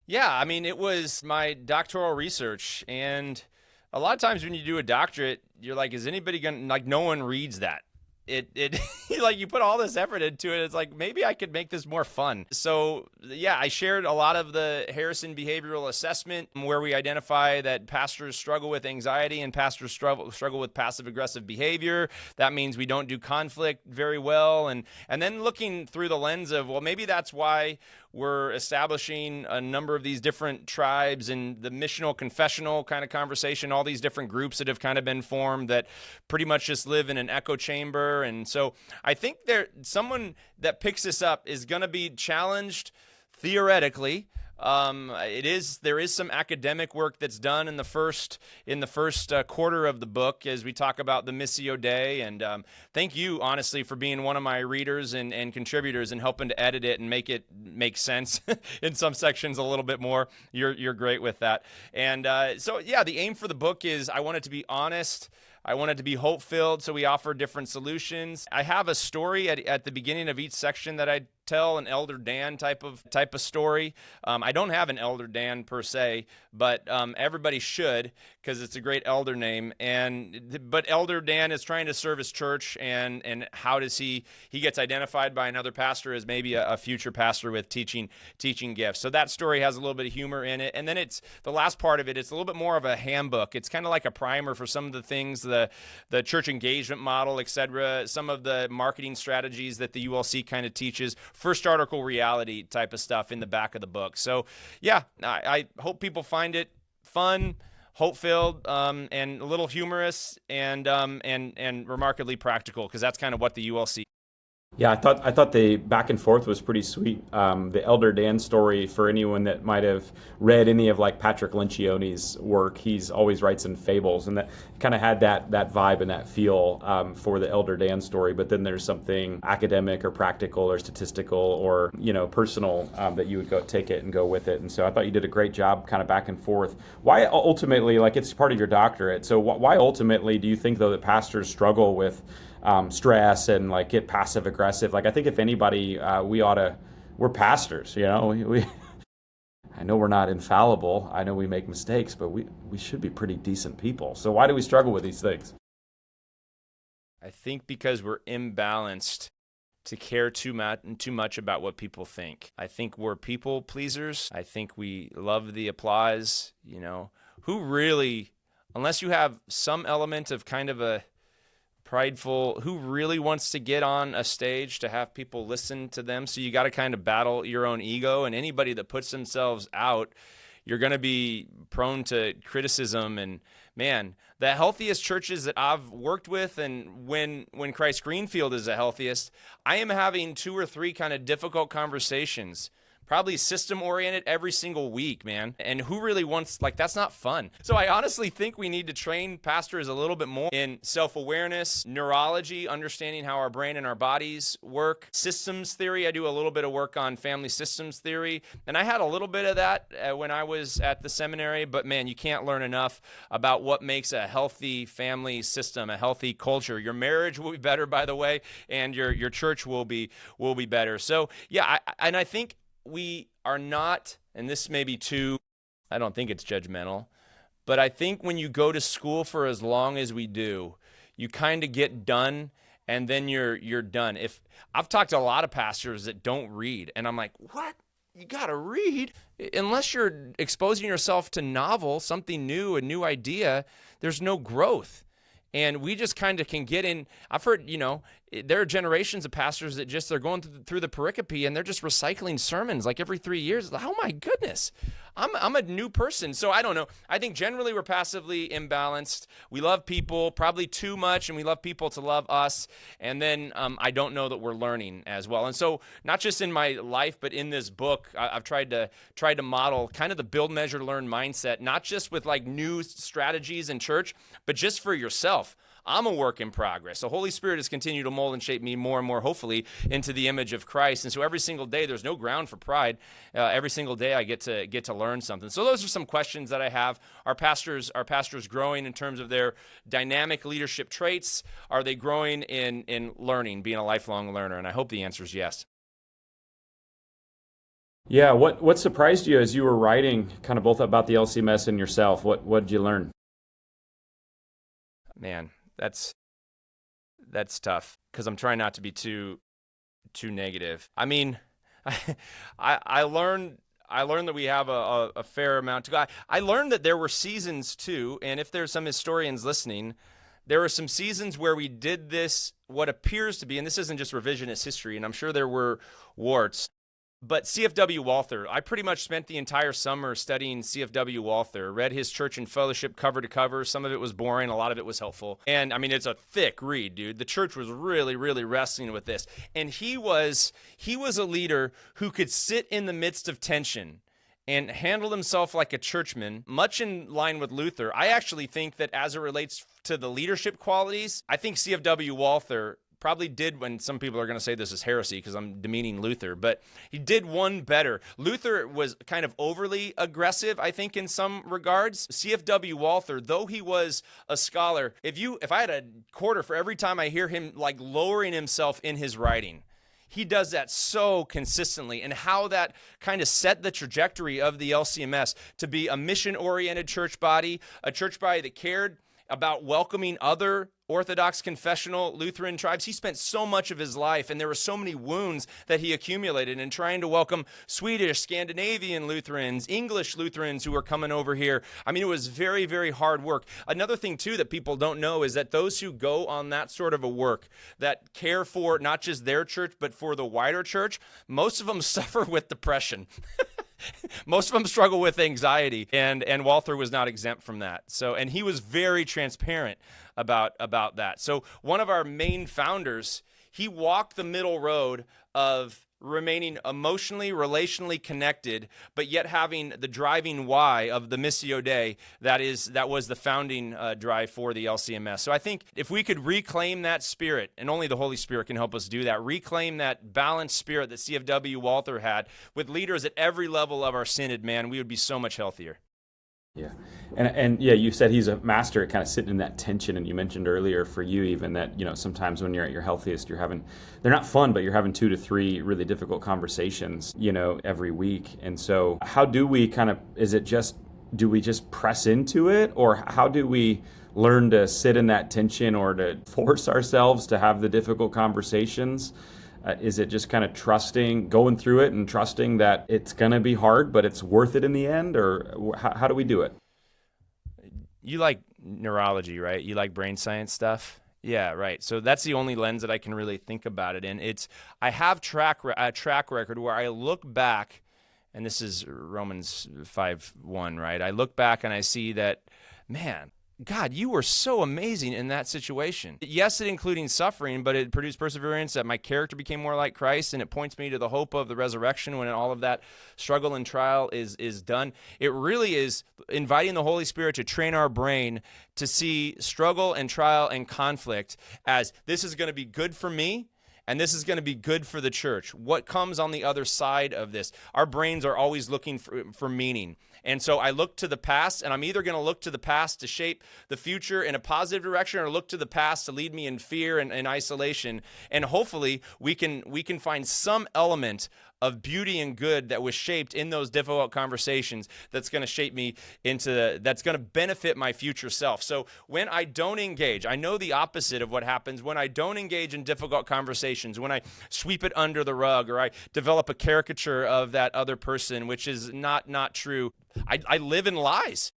Yeah, it was my doctoral research. And a lot of times when you do a doctorate, you're like, is anybody going to, no one reads that. it like you put all this effort into it. It's like, maybe I could make this more fun. So yeah, I shared a lot of the Harrison behavioral assessment, where we identify that pastors struggle with anxiety and pastors struggle with passive aggressive behavior. That means we don't do conflict very well. And then looking through the lens of, well, maybe that's why we're establishing a number of these different tribes and the missional, confessional kind of conversation, all these different groups that have kind of been formed that pretty much just live in an echo chamber. And so I think someone that picks this up is going to be challenged theoretically. There is some academic work that's done in the first quarter of the book as we talk about the Missio Dei, and thank you honestly for being one of my readers and contributors and helping to edit it and make it make sense in some sections a little bit more. You're great with that, and so yeah, the aim for the book is I want it to be honest. I want it to be hope-filled, so we offer different solutions. I have a story at the beginning of each section that I tell, an Elder Dan type of story. I don't have an Elder Dan per se, but everybody should, because it's a great elder name. But Elder Dan is trying to serve his church, and how does he gets identified by another pastor as maybe a future pastor with teaching gifts. So that story has a little bit of humor in it. And then it's the last part of it, it's a little bit more of a handbook. It's kind of like a primer for some of the things, the church engagement model, etc., some of the marketing strategies that the ULC kind of teaches, first article reality type of stuff in the back of the book. So yeah, I hope people find it fun, hope-filled, and a little humorous, and remarkably practical, because that's kind of what the ULC. Yeah, I thought the back and forth was pretty sweet. The Elder Dan story, for anyone that might have read any of like Patrick Lencioni's work, he's always writes in fables, and that kind of had that vibe and that feel for the Elder Dan story. But then there's something academic or practical or statistical or personal that you would go take it and go with it. And so I thought you did a great job, kind of back and forth. Why ultimately, like it's part of your doctorate, so why ultimately do you think though that pastors struggle with stress and like get passive aggressive? Like I think if anybody, we're pastors, we I know we're not infallible. I know we make mistakes, but we should be pretty decent people. So why do we struggle with these things? I think because we're imbalanced to care too much about what people think. I think we're people pleasers. I think we love the applause, who really, unless you have some element of kind of a prideful, who really wants to get on a stage to have people listen to them? So you got to kind of battle your own ego, and anybody that puts themselves out, you're going to be prone to criticism. And man, the healthiest churches that I've worked with, and when Christ Greenfield is the healthiest, I am having 2 or 3 kind of difficult conversations, probably system-oriented every single week, man. And who really wants, that's not fun. So I honestly think we need to train pastors a little bit more in self-awareness, neurology, understanding how our brain and our bodies work, systems theory. I do a little bit of work on family systems theory. And I had a little bit of that when I was at the seminary, but man, you can't learn enough about what makes a healthy family system, a healthy culture. Your marriage will be better, by the way, and your church will be better. So yeah, I think we are not, and this may be too, I don't think it's judgmental, but I think when you go to school for as long as we do, you kind of get done, and then you're done. If I've talked to a lot of pastors that don't read, and I'm like, what? You got to read? Unless you're exposing yourself to novel, something new, a new idea, there's no growth. And we just kind of can get in. I've heard, there are generations of pastors that they're going through the pericope and they're just recycling sermons like every 3 years. Oh my goodness, I'm a new person. So I don't know. I think generally we're passively imbalanced. We love people probably too much, and we love people to love us. And then I don't know that we're learning as well. And so not just in my life, but in this book, I've tried to model kind of the build, measure, learn mindset, not just with like new strategies in church, but just for yourself. I'm a work in progress. The Holy Spirit has continued to mold and shape me more and more, hopefully, into the image of Christ. And so every single day, there's no ground for pride. Every single day, I get to learn something. So those are some questions that I have. Are pastors growing in terms of their dynamic leadership traits? Are they growing in learning, being a lifelong learner? And I hope the answer is yes. Yeah. What surprised you as you were writing, kind of both about the LCMS and yourself? What did you learn? Man, that's that's tough because I'm trying not to be too negative. I mean, I learned that we have a fair amount to go. I learned that there were seasons too, and if there's some historians listening, there were some seasons where we did this, what appears to be, and this isn't just revisionist history, and I'm sure there were warts, but C.F.W. Walther, I pretty much spent the entire summer studying C.F.W. Walther, read his Church and Fellowship cover to cover. Some of it was boring, a lot of it was helpful. And I mean, it's a thick read, dude. The church was really, really wrestling with this. And he was a leader who could sit in the midst of tension and handle himself like a churchman, much in line with Luther. I actually think that as it relates to the leadership qualities, I think C.F.W. Walther probably did, when some people are going to say this is heresy because I'm demeaning Luther, but he did one better. Luther was kind of overly aggressive, I think, in some regards. C.F.W. Walther, though he was a scholar, if I had a quarter for every time I hear him like lowering himself in his writing, he does that so consistently, and how that kind of set the trajectory of the LCMS to be a mission-oriented church body, a church body that cared about welcoming other Orthodox, confessional, Lutheran tribes. He spent so much of his life, and there were so many wounds that he accumulated in trying to welcome Swedish, Scandinavian Lutherans, English Lutherans who were coming over here. I mean, it was very, very hard work. Another thing, too, that people don't know is that those who go on that sort of a work, that care for not just their church, but for the wider church, most of them suffer with depression. Most of them struggle with anxiety, and Walther was not exempt from that. So, and he was very transparent about that. So one of our main founders, he walked the middle road of remaining emotionally, relationally connected, but yet having the driving why of the Missio Dei that was the founding drive for the LCMS. So I think if we could reclaim that spirit, and only the Holy Spirit can help us do that, reclaim that balanced spirit that C.F.W. Walther had with leaders at every level of our synod, man, we would be so much healthier. Yeah. And yeah, you said he's a master at kind of sitting in that tension, and you mentioned earlier for you even that, sometimes when you're at your healthiest, they're not fun, but you're having 2 to 3 really difficult conversations, every week. And so how do we do we just press into it, or how do we learn to sit in that tension or to force ourselves to have the difficult conversations? Is it just kind of going through it and trusting that it's going to be hard, but it's worth it in the end? Or how do we do it? You like neurology, right? You like brain science stuff? Yeah, right. So that's the only lens that I can really think about it in. I have a track record where I look back, and this is Romans 5:1, right? I look back and I see that, man, God, you were so amazing in that situation. Yes, it including suffering, but it produced perseverance, that my character became more like Christ, and it points me to the hope of the resurrection when all of that struggle and trial is done. It really is inviting the Holy Spirit to train our brain to see struggle and trial and conflict as this is going to be good for me, and this is going to be good for the church. What comes on the other side of this? Our brains are always looking for meaning. And so I look to the past, and I'm either going to look to the past to shape the future in a positive direction, or look to the past to lead me in fear and isolation. And hopefully we can find some element of beauty and good that was shaped in those difficult conversations that's going to shape me that's going to benefit my future self. So when I don't engage, I know the opposite of what happens when I don't engage in difficult conversations, when I sweep it under the rug, or I develop a caricature of that other person, which is not true. I live in lies.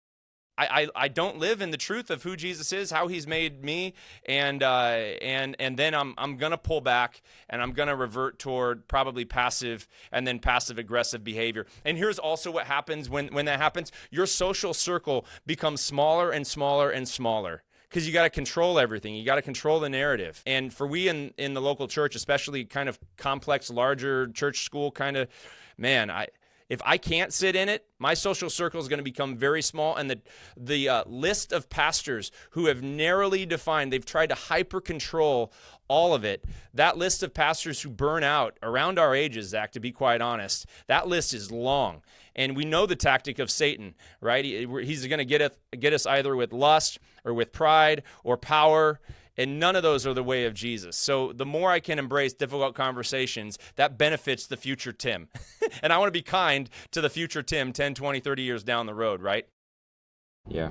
I don't live in the truth of who Jesus is, how he's made me, and then I'm gonna pull back, and I'm gonna revert toward probably passive and then passive aggressive behavior. And here's also what happens when that happens: your social circle becomes smaller and smaller and smaller, because you got to control everything. You got to control the narrative. And for we in the local church, especially kind of complex, larger church school kind of, man, if I can't sit in it, my social circle is going to become very small, and the list of pastors who have narrowly defined, they've tried to hyper-control all of it, that list of pastors who burn out around our ages, Zach, to be quite honest, that list is long. And we know the tactic of Satan, right? He's going to get us either with lust or with pride or power, and none of those are the way of Jesus. So the more I can embrace difficult conversations, that benefits the future Tim. And I want to be kind to the future Tim 10, 20, 30 years down the road, right? Yeah.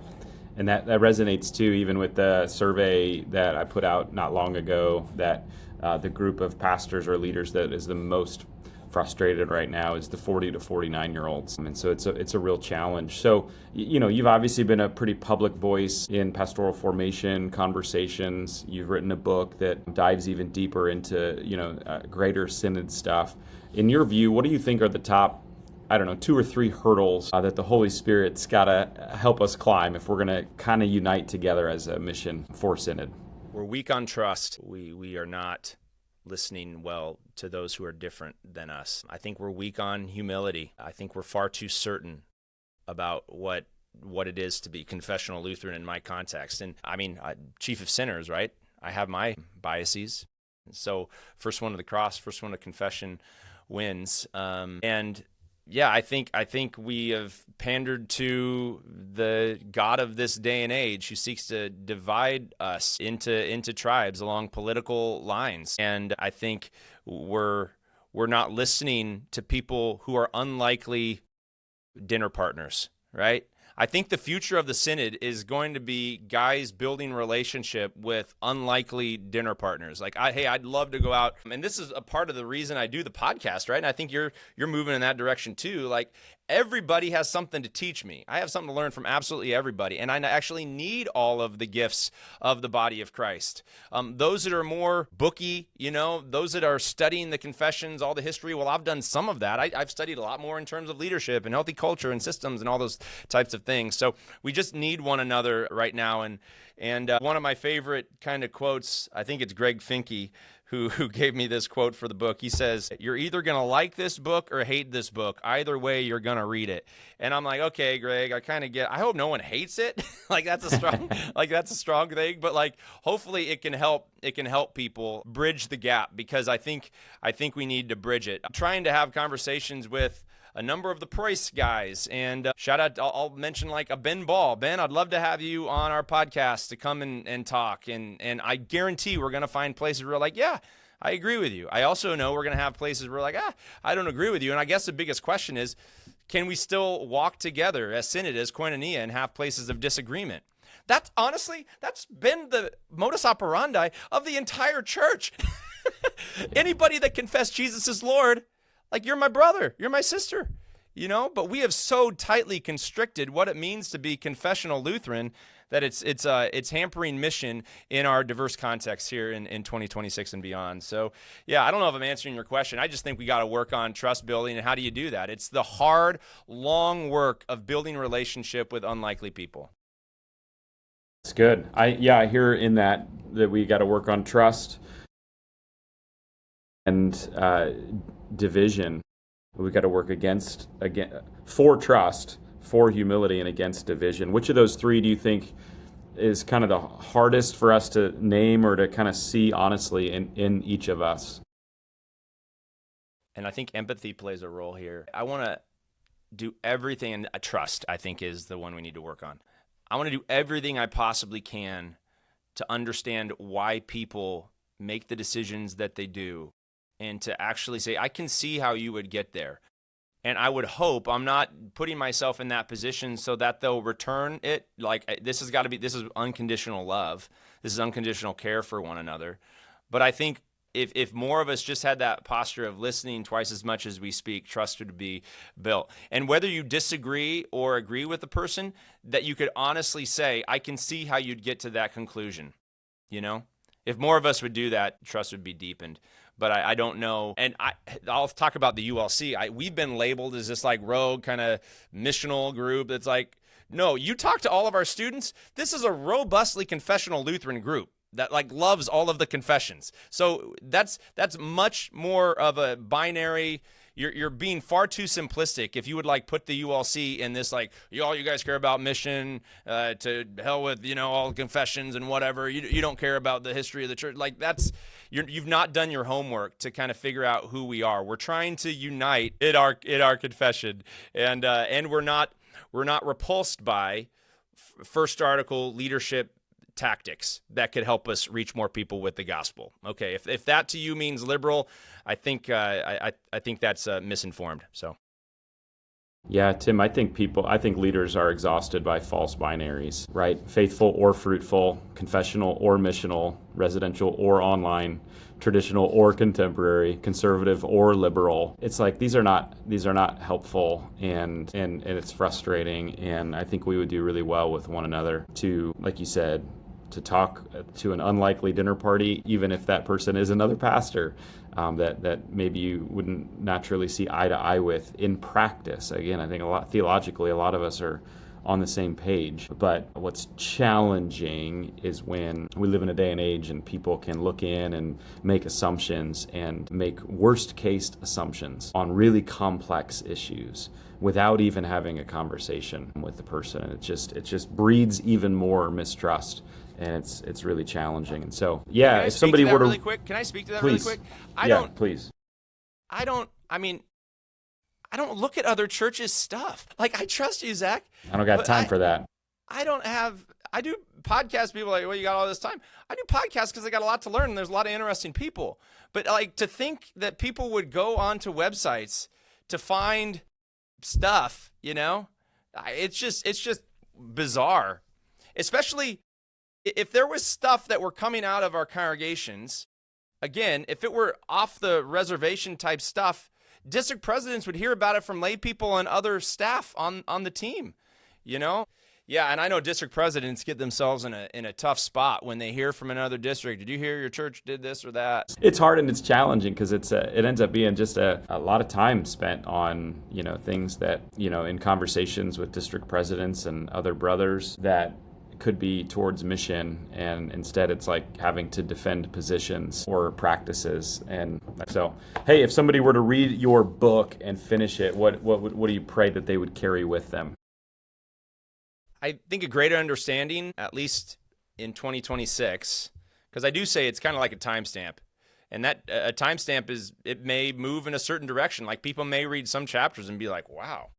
And that resonates too, even with the survey that I put out not long ago, that the group of pastors or leaders that is the most frustrated right now is the 40 to 49-year-olds. And so it's a real challenge. So, you've obviously been a pretty public voice in pastoral formation conversations. You've written a book that dives even deeper into, greater synod stuff. In your view, what do you think are the top, 2 or 3 hurdles that the Holy Spirit's got to help us climb if we're going to kind of unite together as a mission for synod? We're weak on trust. We are not listening well to those who are different than us. I think we're weak on humility. I think we're far too certain about what it is to be confessional Lutheran in my context. And chief of sinners, right? I have my biases. So first one to the cross, first one to confession wins. I think we have pandered to the God of this day and age who seeks to divide us into tribes along political lines. And I think we're not listening to people who are unlikely dinner partners, right? I think the future of the synod is going to be guys building relationship with unlikely dinner partners. Like, I'd love to go out, and this is a part of the reason I do the podcast, right? And I think you're moving in that direction too. Like, everybody has something to teach me. I have something to learn from absolutely everybody, and I actually need all of the gifts of the body of Christ. Those that are more booky, those that are studying the confessions, all the history, well, I've done some of that. I've studied a lot more in terms of leadership and healthy culture and systems and all those types of things. So we just need one another right now. And one of my favorite kind of quotes, I think it's Greg Finke, who gave me this quote for the book. He says, "You're either going to like this book or hate this book. Either way, you're going to read it." And I'm like, okay, Greg, I hope no one hates it. that's a strong thing, but hopefully it can help people bridge the gap, because I think we need to bridge it. I'm trying to have conversations with a number of the Preuss guys, and shout out, I'll mention a Ben Ball. Ben, I'd love to have you on our podcast to come and talk, and I guarantee we're going to find places where we're like, yeah, I agree with you. I also know we're going to have places where we're like, I don't agree with you. And I guess the biggest question is, can we still walk together as synod, as koinonia, and have places of disagreement? That's been the modus operandi of the entire church. Anybody that confessed Jesus as Lord, you're my brother, you're my sister, but we have so tightly constricted what it means to be confessional Lutheran that it's hampering mission in our diverse contexts here in 2026 and beyond. So, yeah, I don't know if I'm answering your question. I just think we got to work on trust building. And how do you do that? It's the hard, long work of building relationship with unlikely people. It's good. I hear in that we got to work on trust and division. We got to work for trust, for humility, and against division. Which of those 3 do you think is kind of the hardest for us to name or to kind of see honestly in each of us? And I think empathy plays a role here. I want to do everything, and trust, I think, is the one we need to work on. I want to do everything I possibly can to understand why people make the decisions that they do, and to actually say, I can see how you would get there. And I would hope I'm not putting myself in that position so that they'll return it. This is unconditional love. This is unconditional care for one another. But I think if more of us just had that posture of listening twice as much as we speak, trust would be built. And whether you disagree or agree with the person, that you could honestly say, I can see how you'd get to that conclusion. If more of us would do that, trust would be deepened. But I don't know. And I'll talk about the ULC. We've been labeled as this rogue kind of missional group that's no, you talk to all of our students. This is a robustly confessional Lutheran group that loves all of the confessions. So that's much more of a binary. You're being far too simplistic if you would put the ULC in this all you guys care about mission, to hell with all confessions and whatever. You don't care about the history of the church. You've not done your homework to kind of figure out who we are. We're trying to unite in our confession, and we're not repulsed by first article leadership tactics that could help us reach more people with the gospel. Okay, if that to you means liberal, I think I think that's misinformed. So. Yeah, Tim, I think leaders are exhausted by false binaries, right? Faithful or fruitful, confessional or missional, residential or online, traditional or contemporary, conservative or liberal. It's like these are not helpful, and it's frustrating, and I think we would do really well with one another to, like you said, to talk to an unlikely dinner party, even if that person is another pastor that maybe you wouldn't naturally see eye to eye with in practice. Again, I think theologically, a lot of us are on the same page. But what's challenging is when we live in a day and age and people can look in and make assumptions and make worst case assumptions on really complex issues without even having a conversation with the person. And it just breeds even more mistrust. And it's really challenging. And so, yeah, if somebody were to really quick, can I speak to that please. really quick? Please. I don't look at other churches' stuff. Like, I trust you, Zach. I don't got time for that. I do podcasts. People are like, well, you got all this time. I do podcasts because I got a lot to learn, and there's a lot of interesting people. But like, to think that people would go onto websites to find stuff, it's just bizarre. Especially if there was stuff that were coming out of our congregations, again, if it were off the reservation type stuff, district presidents would hear about it from lay people and other staff on the team, Yeah, and I know district presidents get themselves in a tough spot when they hear from another district. Did you hear your church did this or that? It's hard and it's challenging because it ends up being just a lot of time spent on, things that, in conversations with district presidents and other brothers that could be towards mission, and instead it's like having to defend positions or practices. And so, hey, if somebody were to read your book and finish it, what do you pray that they would carry with them? I think a greater understanding, at least in 2026, because I do say it's kind of like a timestamp. And that a timestamp it may move in a certain direction. Like, people may read some chapters and be like, wow,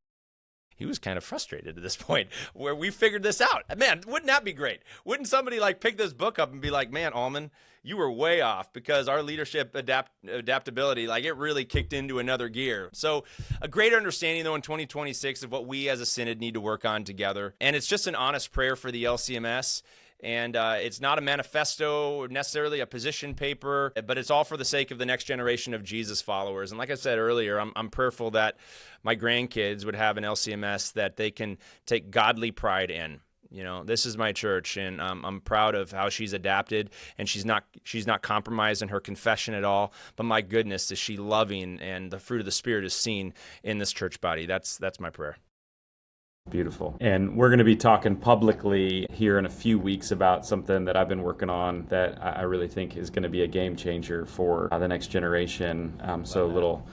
he was kind of frustrated at this point where we figured this out. Man, wouldn't that be great? Wouldn't somebody like pick this book up and be like, man, Ahlman, you were way off because our leadership adaptability, like, it really kicked into another gear. So a greater understanding, though, in 2026 of what we as a synod need to work on together. And it's just an honest prayer for the LCMS. And it's not a manifesto or necessarily a position paper, but it's all for the sake of the next generation of Jesus followers. And like I said earlier, I'm prayerful that my grandkids would have an LCMS that they can take godly pride in. This is my church, and I'm proud of how she's adapted, and she's not compromised in her confession at all. But my goodness, is she loving, and the fruit of the Spirit is seen in this church body. That's my prayer. Beautiful. And we're going to be talking publicly here in a few weeks about something that I've been working on that I really think is going to be a game changer for the next generation. So little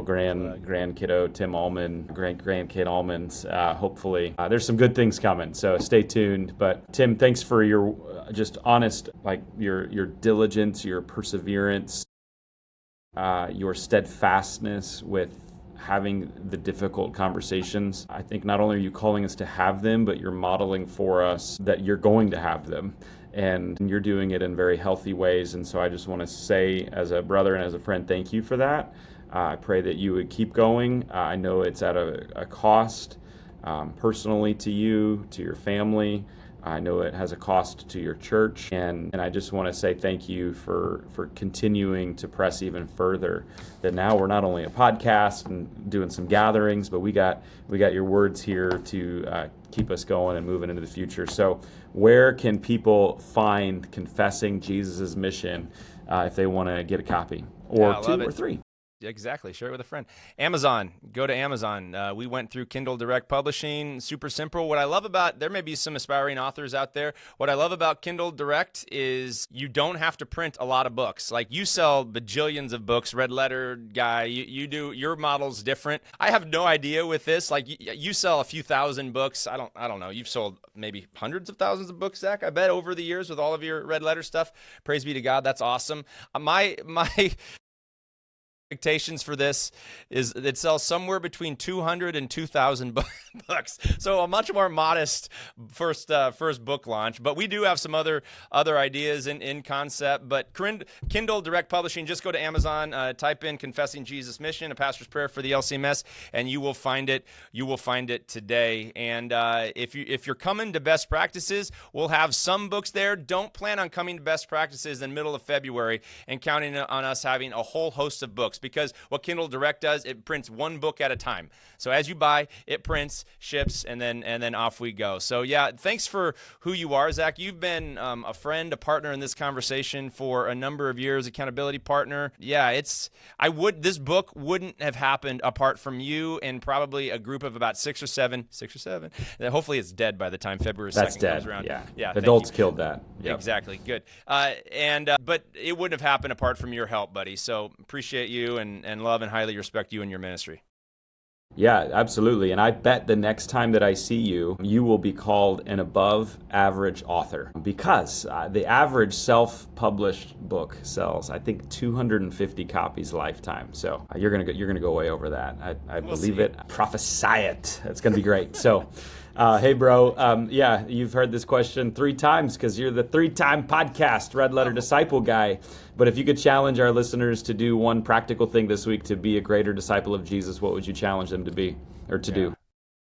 grand kiddo Tim Ahlman, grandkid Ahlman's. Hopefully, there's some good things coming. So stay tuned. But Tim, thanks for your just honest, like your diligence, your perseverance, your steadfastness with having the difficult conversations. I think not only are you calling us to have them, but you're modeling for us that you're going to have them. And you're doing it in very healthy ways. And so I just want to say, as a brother and as a friend, thank you for that. I pray that you would keep going. I know it's at a cost personally to you, to your family. I know it has a cost to your church, and I just want to say thank you for continuing to press even further. That now we're not only a podcast and doing some gatherings, but we got your words here to keep us going and moving into the future. So where can people find Confessing Jesus' Mission if they want to get a copy, or two or three? Exactly. Share it with a friend. Amazon. Go to Amazon. We went through Kindle Direct Publishing. Super simple. What I love about, there may be some aspiring authors out there. What I love about Kindle Direct is you don't have to print a lot of books. Like, you sell bajillions of books, red letter guy. You do, your model's different. I have no idea with this. Like, you sell a few thousand books. I don't know. You've sold maybe hundreds of thousands of books, Zach, I bet, over the years with all of your red letter stuff. Praise be to God. That's awesome. My Expectations for this is it sells somewhere between 200 and 2,000 books. So a much more modest first book launch. But we do have some other ideas in concept. But Kindle Direct Publishing, just go to Amazon, type in Confessing Jesus Mission, A Pastor's Prayer for the LCMS, and you will find it. You will find it today. And if you're coming to Best Practices, we'll have some books there. Don't plan on coming to Best Practices in the middle of February and counting on us having a whole host of books. Because what Kindle Direct does, it prints one book at a time. So as you buy, it prints, ships, and then off we go. So yeah, thanks for who you are, Zach. You've been a friend, a partner in this conversation for a number of years, accountability partner. Yeah, this book wouldn't have happened apart from you and probably a group of about six or seven. Hopefully it's dead by the time February 2nd comes around. Yeah. Adults killed that. Yep. Exactly. Good. But it wouldn't have happened apart from your help, buddy. So appreciate you and love and highly respect you and your ministry. Yeah, absolutely. And I bet the next time that I see you, you will be called an above average author because the average self-published book sells, I think, 250 copies lifetime. So you're gonna go way over that. I believe it. Prophesy it. It's gonna be great. So. Hey, bro. You've heard this question 3 times because you're the 3-time podcast Red Letter Disciple guy. But if you could challenge our listeners to do one practical thing this week to be a greater disciple of Jesus, what would you challenge them to be or to do?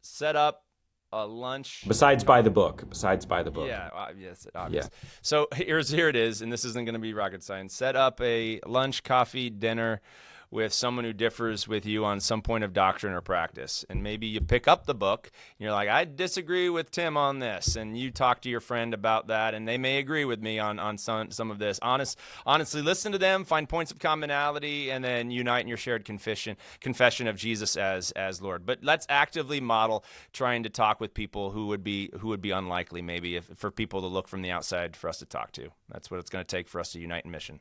Set up a lunch. Besides buy the book. Yeah, yes, obvious. Yeah. So here it is, and this isn't going to be rocket science. Set up a lunch, coffee, dinner with someone who differs with you on some point of doctrine or practice. And maybe you pick up the book, and you're like, I disagree with Tim on this. And you talk to your friend about that, and they may agree with me on some of this. Honestly, listen to them, find points of commonality, and then unite in your shared confession of Jesus as Lord. But let's actively model trying to talk with people who would be unlikely, maybe, for people to look from the outside for us to talk to. That's what it's going to take for us to unite in mission.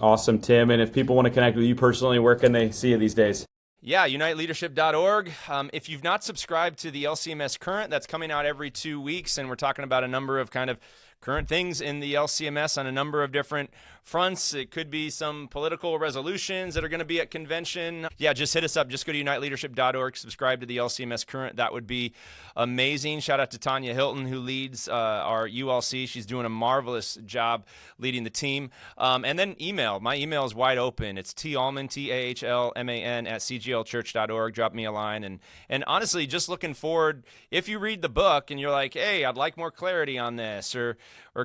Awesome, Tim. And if people want to connect with you personally, where can they see you these days? Yeah, uniteleadership.org. If you've not subscribed to the LCMS Current, that's coming out every 2 weeks, and we're talking about a number of kind of current things in the LCMS on a number of different fronts. It could be some political resolutions that are going to be at convention. Yeah, just hit us up. Just go to uniteleadership.org, subscribe to the LCMS Current. That would be amazing. Shout out to Tanya Hilton, who leads our ULC. She's doing a marvelous job leading the team. And then email. My email is wide open. It's Ahlman, TAHLMAN @cglchurch.org. Drop me a line. And honestly, just looking forward, if you read the book and you're like, hey, I'd like more clarity on this, or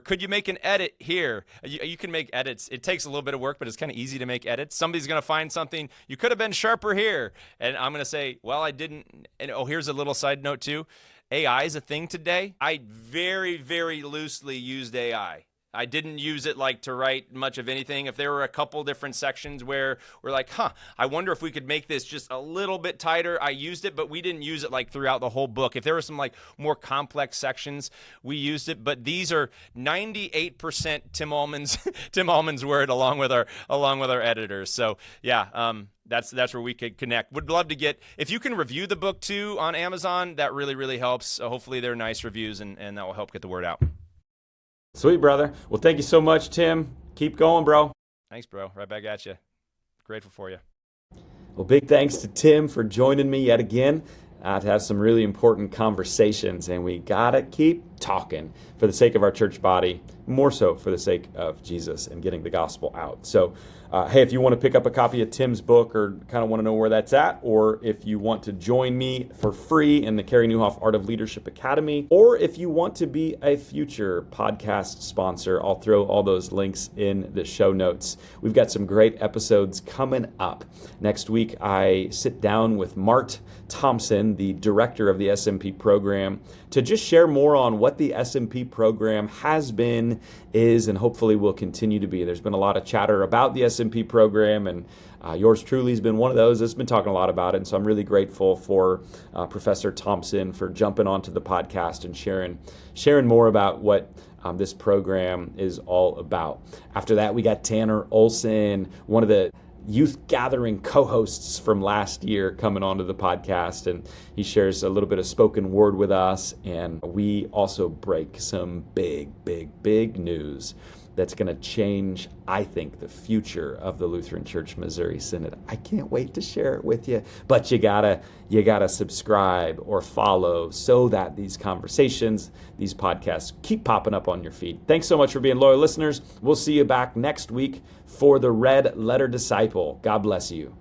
could you make an edit here? You can make edits. It takes a little bit of work, but it's kind of easy to make edits. Somebody's going to find something. You could have been sharper here. And I'm going to say, well, I didn't. And here's a little side note too. AI is a thing today. I very, very loosely used AI. I didn't use it like to write much of anything. If there were a couple different sections where we're like, I wonder if we could make this just a little bit tighter, I used it, but we didn't use it like throughout the whole book. If there were some like more complex sections, we used it. But these are 98% Tim Ahlman's word along with our editors. So yeah, that's where we could connect. Would love to get, if you can review the book too on Amazon, that really, really helps. Hopefully they're nice reviews and that will help get the word out. Sweet, brother. Well, thank you so much, Tim. Keep going, bro. Thanks, bro. Right back at you. Grateful for you. Well, big thanks to Tim for joining me yet again to have some really important conversations. And we got to keep talking for the sake of our church body, more so for the sake of Jesus and getting the gospel out. So, hey, if you want to pick up a copy of Tim's book or kind of want to know where that's at, or if you want to join me for free in the Carey Nieuwhof Art of Leadership Academy, or if you want to be a future podcast sponsor, I'll throw all those links in the show notes. We've got some great episodes coming up. Next week, I sit down with Mart Thompson, the director of the SMP program, to just share more on what the SMP program has been, is, and hopefully will continue to be. There's been a lot of chatter about the SMP program, and yours truly has been one of those that's been talking a lot about it. And so I'm really grateful for Professor Thompson for jumping onto the podcast and sharing more about what this program is all about. After that, we got Tanner Olson, one of the youth gathering co-hosts from last year, coming onto the podcast, and he shares a little bit of spoken word with us, and we also break some big news. that's going to change, I think, the future of the Lutheran Church Missouri Synod. I can't wait to share it with you, but you gotta subscribe or follow so that these conversations, these podcasts keep popping up on your feed. Thanks so much for being loyal listeners. We'll see you back next week for the Red Letter Disciple. God bless you.